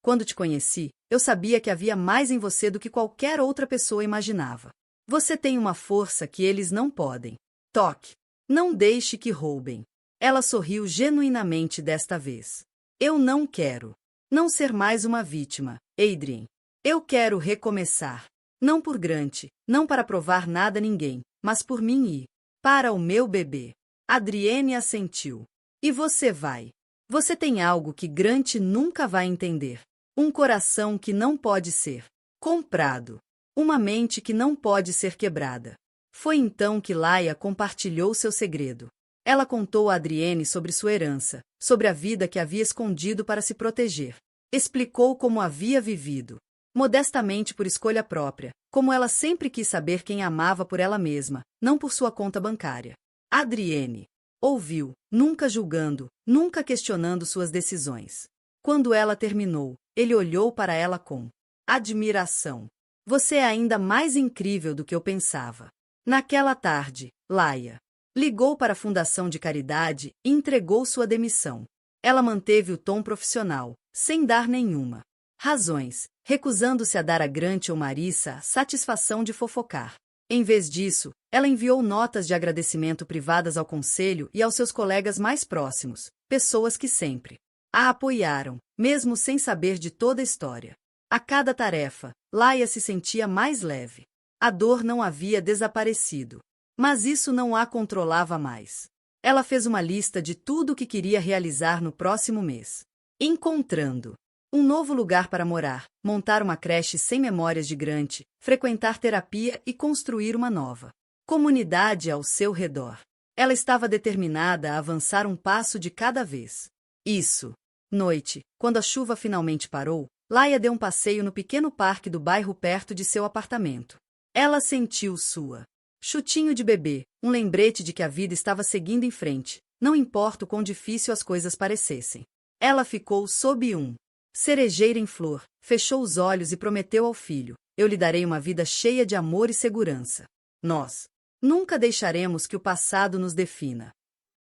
quando te conheci, eu sabia que havia mais em você do que qualquer outra pessoa imaginava. Você tem uma força que eles não podem. Toque. Não deixe que roubem. Ela sorriu genuinamente desta vez. Eu não quero. Não ser mais uma vítima, Adrien. Eu quero recomeçar. Não por Grant, não para provar nada a ninguém, mas por mim e para o meu bebê. Adrienne assentiu. E você vai. Você tem algo que Grant nunca vai entender. Um coração que não pode ser comprado. Uma mente que não pode ser quebrada. Foi então que Laia compartilhou seu segredo. Ela contou a Adrienne sobre sua herança, sobre a vida que havia escondido para se proteger. Explicou como havia vivido. Modestamente por escolha própria, como ela sempre quis saber quem a amava por ela mesma, não por sua conta bancária. Adrienne ouviu, nunca julgando, nunca questionando suas decisões. Quando ela terminou, ele olhou para ela com admiração. Você é ainda mais incrível do que eu pensava. Naquela tarde, Laia ligou para a Fundação de Caridade e entregou sua demissão. Ela manteve o tom profissional, sem dar nenhuma razões, recusando-se a dar a Grant ou Marissa a satisfação de fofocar. Em vez disso, ela enviou notas de agradecimento privadas ao conselho e aos seus colegas mais próximos, pessoas que sempre a apoiaram, mesmo sem saber de toda a história. A cada tarefa, Laia se sentia mais leve. A dor não havia desaparecido. Mas isso não a controlava mais. Ela fez uma lista de tudo o que queria realizar no próximo mês. Encontrando um novo lugar para morar, montar uma creche sem memórias de Grant, frequentar terapia e construir uma nova comunidade ao seu redor. Ela estava determinada a avançar um passo de cada vez. Isso. Noite, quando a chuva finalmente parou, Laia deu um passeio no pequeno parque do bairro perto de seu apartamento. Ela sentiu sua chutinho de bebê, um lembrete de que a vida estava seguindo em frente, não importa o quão difícil as coisas parecessem. Ela ficou sob um cerejeira em flor, fechou os olhos e prometeu ao filho: eu lhe darei uma vida cheia de amor e segurança. Nós nunca deixaremos que o passado nos defina.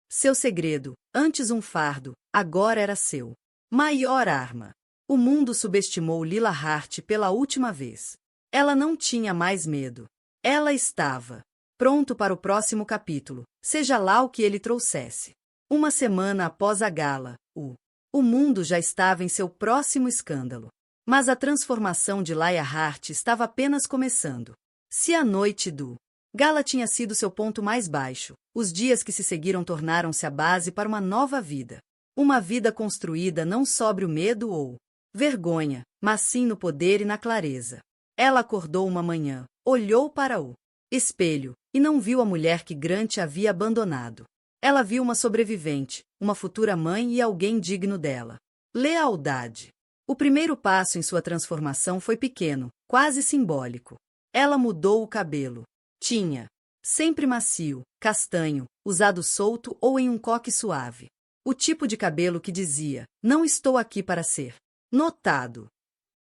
Seu segredo, antes um fardo, agora era seu maior arma. O mundo subestimou Lila Hart pela última vez. Ela não tinha mais medo. Ela estava pronto para o próximo capítulo, seja lá o que ele trouxesse. Uma semana após a gala, o mundo já estava em seu próximo escândalo. Mas a transformação de Laia Hart estava apenas começando. Se a noite do gala tinha sido seu ponto mais baixo, os dias que se seguiram tornaram-se a base para uma nova vida. Uma vida construída não sobre o medo ou vergonha, mas sim no poder e na clareza. Ela acordou uma manhã, olhou para o espelho e não viu a mulher que Grant havia abandonado. Ela viu uma sobrevivente, uma futura mãe e alguém digno dela. Lealdade. O primeiro passo em sua transformação foi pequeno, quase simbólico. Ela mudou o cabelo. Tinha sempre macio, castanho, usado solto ou em um coque suave. O tipo de cabelo que dizia: não estou aqui para ser notado.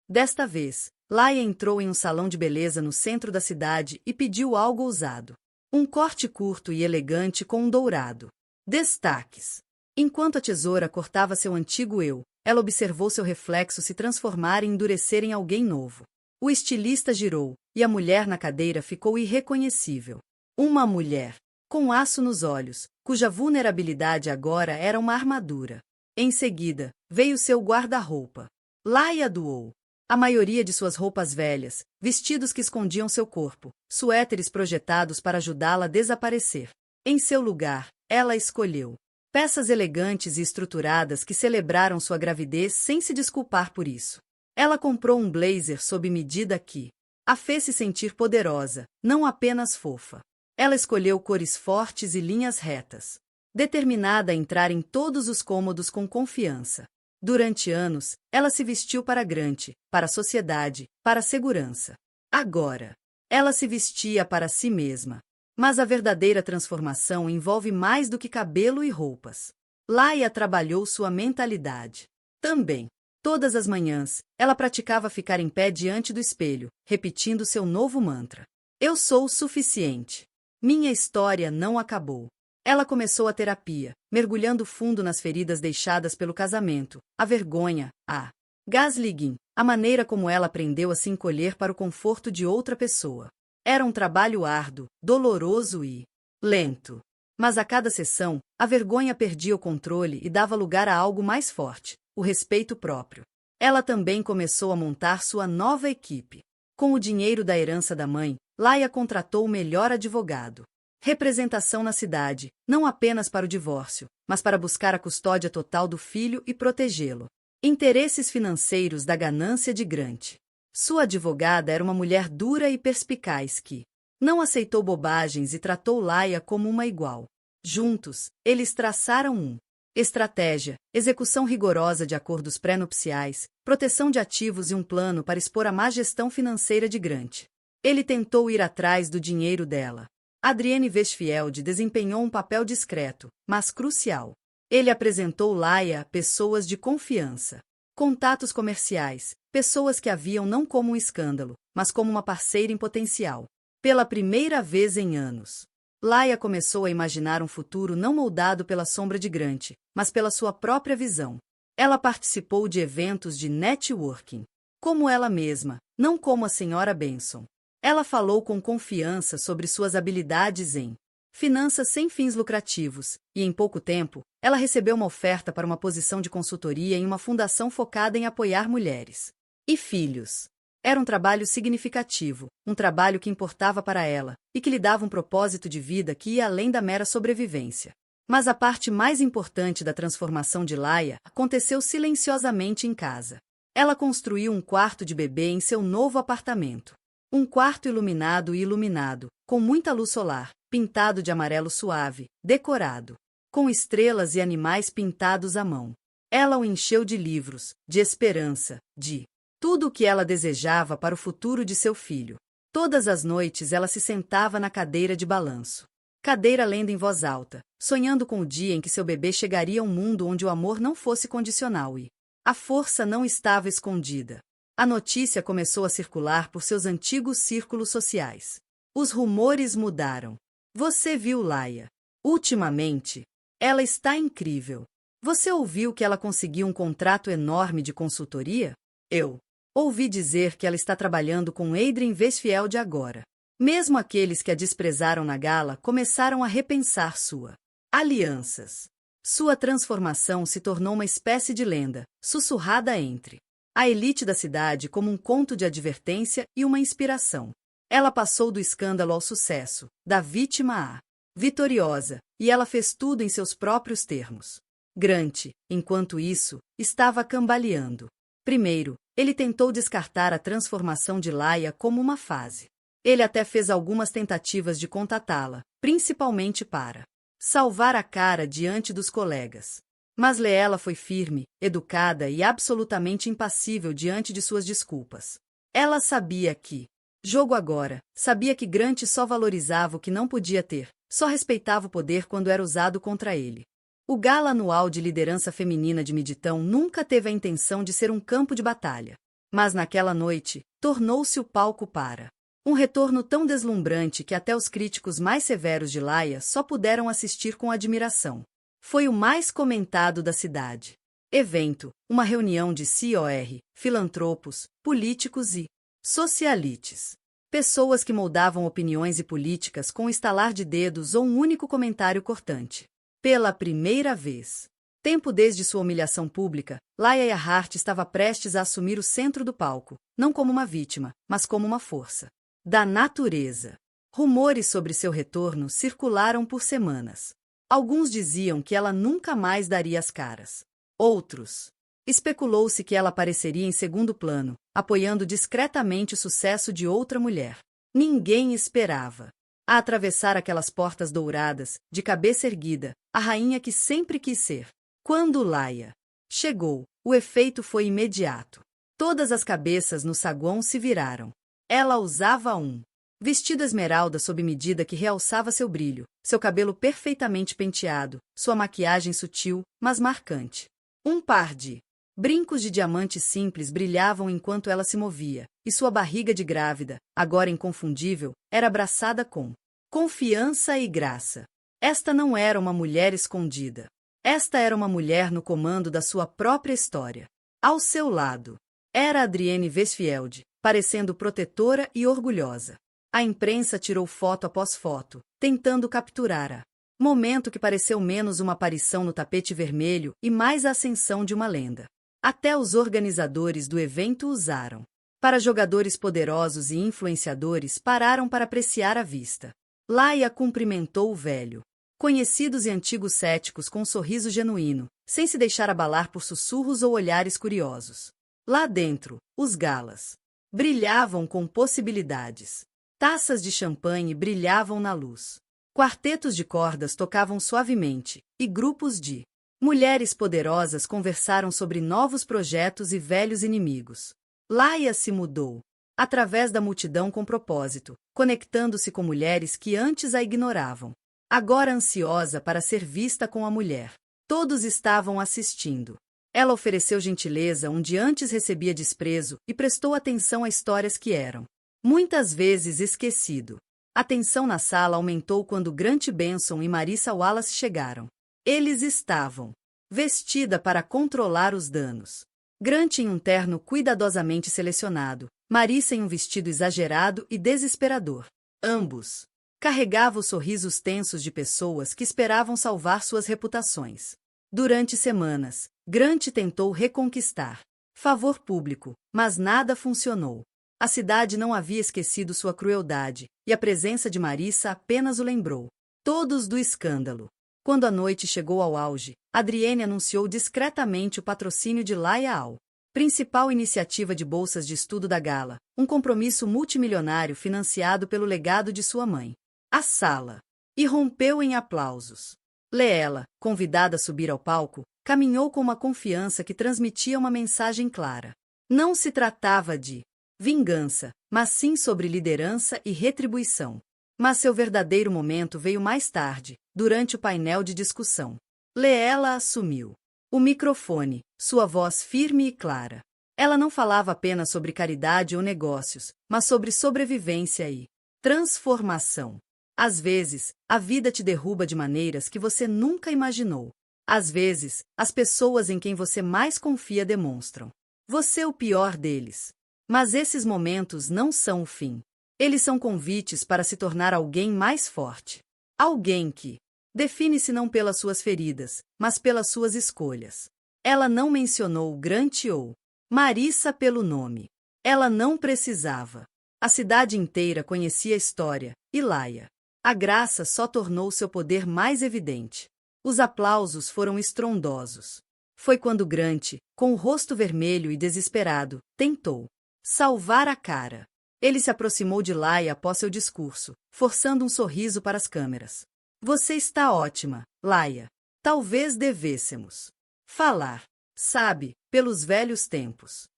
Desta vez, Laia entrou em um salão de beleza no centro da cidade e pediu algo ousado. Um corte curto e elegante com um dourado destaques. Enquanto a tesoura cortava seu antigo eu, ela observou seu reflexo se transformar e endurecer em alguém novo. O estilista girou, e a mulher na cadeira ficou irreconhecível. Uma mulher com aço nos olhos, cuja vulnerabilidade agora era uma armadura. Em seguida, veio seu guarda-roupa. Laia doou a maioria de suas roupas velhas, vestidos que escondiam seu corpo, suéteres projetados para ajudá-la a desaparecer. Em seu lugar, ela escolheu peças elegantes e estruturadas que celebraram sua gravidez sem se desculpar por isso. Ela comprou um blazer sob medida que a fez se sentir poderosa, não apenas fofa. Ela escolheu cores fortes e linhas retas, determinada a entrar em todos os cômodos com confiança. Durante anos, ela se vestiu para Grant, para a sociedade, para a segurança. Agora, ela se vestia para si mesma. Mas a verdadeira transformação envolve mais do que cabelo e roupas. Laia trabalhou sua mentalidade. Também, todas as manhãs, ela praticava ficar em pé diante do espelho, repetindo seu novo mantra: eu sou o suficiente. Minha história não acabou. Ela começou a terapia, mergulhando fundo nas feridas deixadas pelo casamento, a vergonha, a gaslighting, a maneira como ela aprendeu a se encolher para o conforto de outra pessoa. Era um trabalho árduo, doloroso e lento. Mas a cada sessão, a vergonha perdia o controle e dava lugar a algo mais forte, o respeito próprio. Ela também começou a montar sua nova equipe. Com o dinheiro da herança da mãe, Laia contratou o melhor advogado. Representação na cidade, não apenas para o divórcio, mas para buscar a custódia total do filho e protegê-lo. Interesses financeiros da ganância de Grant. Sua advogada era uma mulher dura e perspicaz que não aceitou bobagens e tratou Laia como uma igual. Juntos, eles traçaram estratégia, execução rigorosa de acordos pré-nupciais, proteção de ativos e um plano para expor a má gestão financeira de Grant. Ele tentou ir atrás do dinheiro dela. Adrienne Westfield desempenhou um papel discreto, mas crucial. Ele apresentou Laia a pessoas de confiança. Contatos comerciais, pessoas que a viam não como um escândalo, mas como uma parceira em potencial. Pela primeira vez em anos, Laia começou a imaginar um futuro não moldado pela sombra de Grant, mas pela sua própria visão. Ela participou de eventos de networking, como ela mesma, não como a Sra. Benson. Ela falou com confiança sobre suas habilidades em finanças sem fins lucrativos, e em pouco tempo, ela recebeu uma oferta para uma posição de consultoria em uma fundação focada em apoiar mulheres e filhos. Era um trabalho significativo, um trabalho que importava para ela, e que lhe dava um propósito de vida que ia além da mera sobrevivência. Mas a parte mais importante da transformação de Laia aconteceu silenciosamente em casa. Ela construiu um quarto de bebê em seu novo apartamento. Um quarto iluminado, com muita luz solar, pintado de amarelo suave, decorado, com estrelas e animais pintados à mão. Ela o encheu de livros, de esperança, de tudo o que ela desejava para o futuro de seu filho. Todas as noites ela se sentava na cadeira de balanço. Cadeira lendo em voz alta, sonhando com o dia em que seu bebê chegaria a um mundo onde o amor não fosse condicional e a força não estava escondida. A notícia começou a circular por seus antigos círculos sociais. Os rumores mudaram. Você viu Laia? Ultimamente, ela está incrível. Você ouviu que ela conseguiu um contrato enorme de consultoria? Eu ouvi dizer que ela está trabalhando com Adrien Westfield agora. Mesmo aqueles que a desprezaram na gala começaram a repensar sua alianças. Sua transformação se tornou uma espécie de lenda, sussurrada entre a elite da cidade como um conto de advertência e uma inspiração. Ela passou do escândalo ao sucesso, da vítima à vitoriosa, e ela fez tudo em seus próprios termos. Grant, enquanto isso, estava cambaleando. Primeiro, ele tentou descartar a transformação de Laia como uma fase. Ele até fez algumas tentativas de contatá-la, principalmente para salvar a cara diante dos colegas. Mas Leela foi firme, educada e absolutamente impassível diante de suas desculpas. Ela sabia que jogo agora, sabia que Grant só valorizava o que não podia ter, só respeitava o poder quando era usado contra ele. O gala anual de liderança feminina de Midtown nunca teve a intenção de ser um campo de batalha. Mas naquela noite, tornou-se o palco para um retorno tão deslumbrante que até os críticos mais severos de Laia só puderam assistir com admiração. Foi o mais comentado da cidade. Evento, uma reunião de COR, filantropos, políticos e socialites. Pessoas que moldavam opiniões e políticas com um estalar de dedos ou um único comentário cortante. Pela primeira vez. Tempo desde sua humilhação pública, Laia Earhart estava prestes a assumir o centro do palco, não como uma vítima, mas como uma força da natureza. Rumores sobre seu retorno circularam por semanas. Alguns diziam que ela nunca mais daria as caras. Outros. Especulou-se que ela apareceria em segundo plano, apoiando discretamente o sucesso de outra mulher. Ninguém esperava a atravessar aquelas portas douradas, de cabeça erguida, a rainha que sempre quis ser. Quando Laia chegou, o efeito foi imediato. Todas as cabeças no saguão se viraram. Ela usava um vestido esmeralda sob medida que realçava seu brilho, seu cabelo perfeitamente penteado, sua maquiagem sutil, mas marcante. Um par de brincos de diamante simples brilhavam enquanto ela se movia, e sua barriga de grávida, agora inconfundível, era abraçada com confiança e graça. Esta não era uma mulher escondida. Esta era uma mulher no comando da sua própria história. Ao seu lado, era Adrienne Westfield, parecendo protetora e orgulhosa. A imprensa tirou foto após foto, tentando capturar a momento que pareceu menos uma aparição no tapete vermelho e mais a ascensão de uma lenda. Até os organizadores do evento usaram. Para jogadores poderosos e influenciadores pararam para apreciar a vista. Laia cumprimentou o velho. Conhecidos e antigos céticos com um sorriso genuíno, sem se deixar abalar por sussurros ou olhares curiosos. Lá dentro, os galas brilhavam com possibilidades. Taças de champanhe brilhavam na luz. Quartetos de cordas tocavam suavemente, e grupos de mulheres poderosas conversaram sobre novos projetos e velhos inimigos. Laia se mudou, através da multidão com propósito, conectando-se com mulheres que antes a ignoravam. Agora ansiosa para ser vista com a mulher. Todos estavam assistindo. Ela ofereceu gentileza onde antes recebia desprezo e prestou atenção a histórias que eram muitas vezes esquecido. A tensão na sala aumentou quando Grant Benson e Marissa Wallace chegaram. Eles estavam vestida para controlar os danos. Grant em um terno cuidadosamente selecionado, Marissa em um vestido exagerado e desesperador. Ambos carregavam os sorrisos tensos de pessoas que esperavam salvar suas reputações. Durante semanas, Grant tentou reconquistar favor público, mas nada funcionou. A cidade não havia esquecido sua crueldade, e a presença de Marissa apenas o lembrou. Todos do escândalo. Quando a noite chegou ao auge, Adrienne anunciou discretamente o patrocínio de Laia ao principal iniciativa de bolsas de estudo da gala, um compromisso multimilionário financiado pelo legado de sua mãe. A sala e rompeu em aplausos. Leela, convidada a subir ao palco, caminhou com uma confiança que transmitia uma mensagem clara. Não se tratava de vingança, mas sim sobre liderança e retribuição. Mas seu verdadeiro momento veio mais tarde, durante o painel de discussão. Leela assumiu o microfone, sua voz firme e clara. Ela não falava apenas sobre caridade ou negócios, mas sobre sobrevivência e transformação. Às vezes, a vida te derruba de maneiras que você nunca imaginou. Às vezes, as pessoas em quem você mais confia demonstram você o pior deles. Mas esses momentos não são o fim. Eles são convites para se tornar alguém mais forte. Alguém que define-se não pelas suas feridas, mas pelas suas escolhas. Ela não mencionou Grant ou Marissa pelo nome. Ela não precisava. A cidade inteira conhecia a história, e Laia. A graça só tornou seu poder mais evidente. Os aplausos foram estrondosos. Foi quando Grant, com o rosto vermelho e desesperado, tentou salvar a cara. Ele se aproximou de Laia após seu discurso, forçando um sorriso para as câmeras. Você está ótima, Laia. Talvez devêssemos falar, sabe, pelos velhos tempos.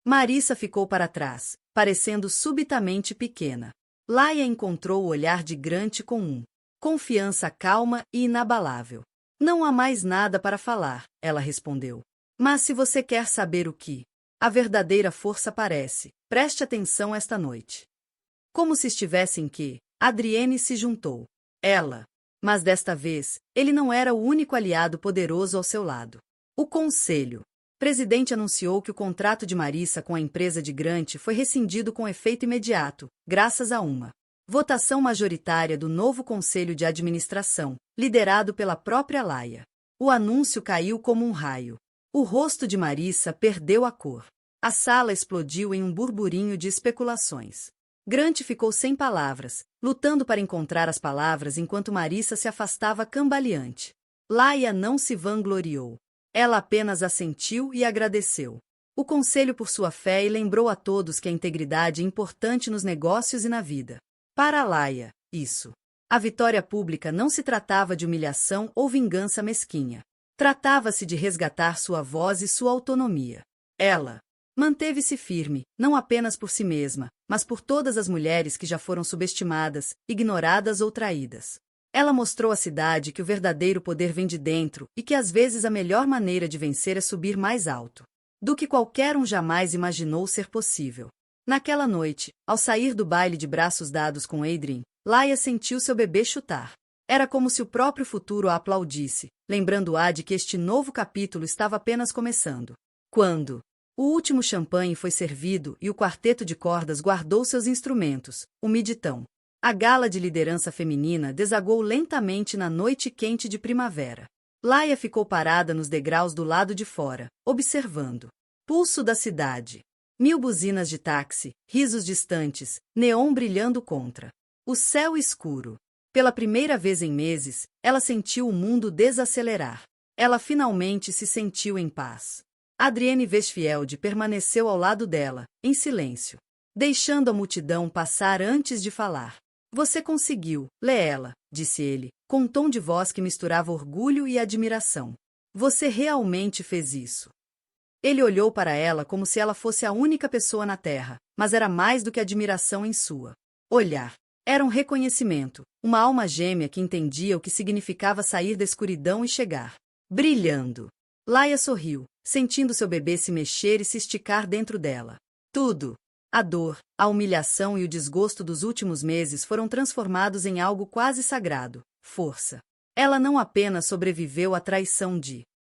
Marissa ficou para trás, parecendo subitamente pequena. Laia encontrou o olhar de Grant com confiança calma e inabalável. Não há mais nada para falar, ela respondeu. Mas se você quer saber o que a verdadeira força parece, preste atenção esta noite. Como se estivesse em que Adrienne se juntou. Ela. Mas desta vez, ele não era o único aliado poderoso ao seu lado. O conselho. O presidente anunciou que o contrato de Marissa com a empresa de Grant foi rescindido com efeito imediato, graças a uma votação majoritária do novo conselho de administração, liderado pela própria Laia. O anúncio caiu como um raio. O rosto de Marissa perdeu a cor. A sala explodiu em um burburinho de especulações. Grant ficou sem palavras, lutando para encontrar as palavras enquanto Marissa se afastava cambaleante. Laia não se vangloriou. Ela apenas assentiu e agradeceu o conselho por sua fé e lembrou a todos que a integridade é importante nos negócios e na vida. Para Laia, a vitória pública não se tratava de humilhação ou vingança mesquinha. Tratava-se de resgatar sua voz e sua autonomia. Ela manteve-se firme, não apenas por si mesma, mas por todas as mulheres que já foram subestimadas, ignoradas ou traídas. Ela mostrou à cidade que o verdadeiro poder vem de dentro e que às vezes a melhor maneira de vencer é subir mais alto do que qualquer um jamais imaginou ser possível. Naquela noite, ao sair do baile de braços dados com Adrien, Laia sentiu seu bebê chutar. Era como se o próprio futuro a aplaudisse, lembrando-a de que este novo capítulo estava apenas começando. Quando o último champanhe foi servido e o quarteto de cordas guardou seus instrumentos, o miditão. A gala de liderança feminina desagou lentamente na noite quente de primavera. Laia ficou parada nos degraus do lado de fora, observando. Pulso da cidade. 1000 buzinas de táxi, risos distantes, neon brilhando contra o céu escuro. Pela primeira vez em meses, ela sentiu o mundo desacelerar. Ela finalmente se sentiu em paz. Adrienne Westfield permaneceu ao lado dela, em silêncio, deixando a multidão passar antes de falar. Você conseguiu, Leela, disse ele, com um tom de voz que misturava orgulho e admiração. Você realmente fez isso. Ele olhou para ela como se ela fosse a única pessoa na Terra, mas era mais do que admiração em sua olhar. Era um reconhecimento, uma alma gêmea que entendia o que significava sair da escuridão e chegar brilhando. Laia sorriu, sentindo seu bebê se mexer e se esticar dentro dela. Tudo, a dor, a humilhação e o desgosto dos últimos meses foram transformados em algo quase sagrado, força. Ela não apenas sobreviveu à traição de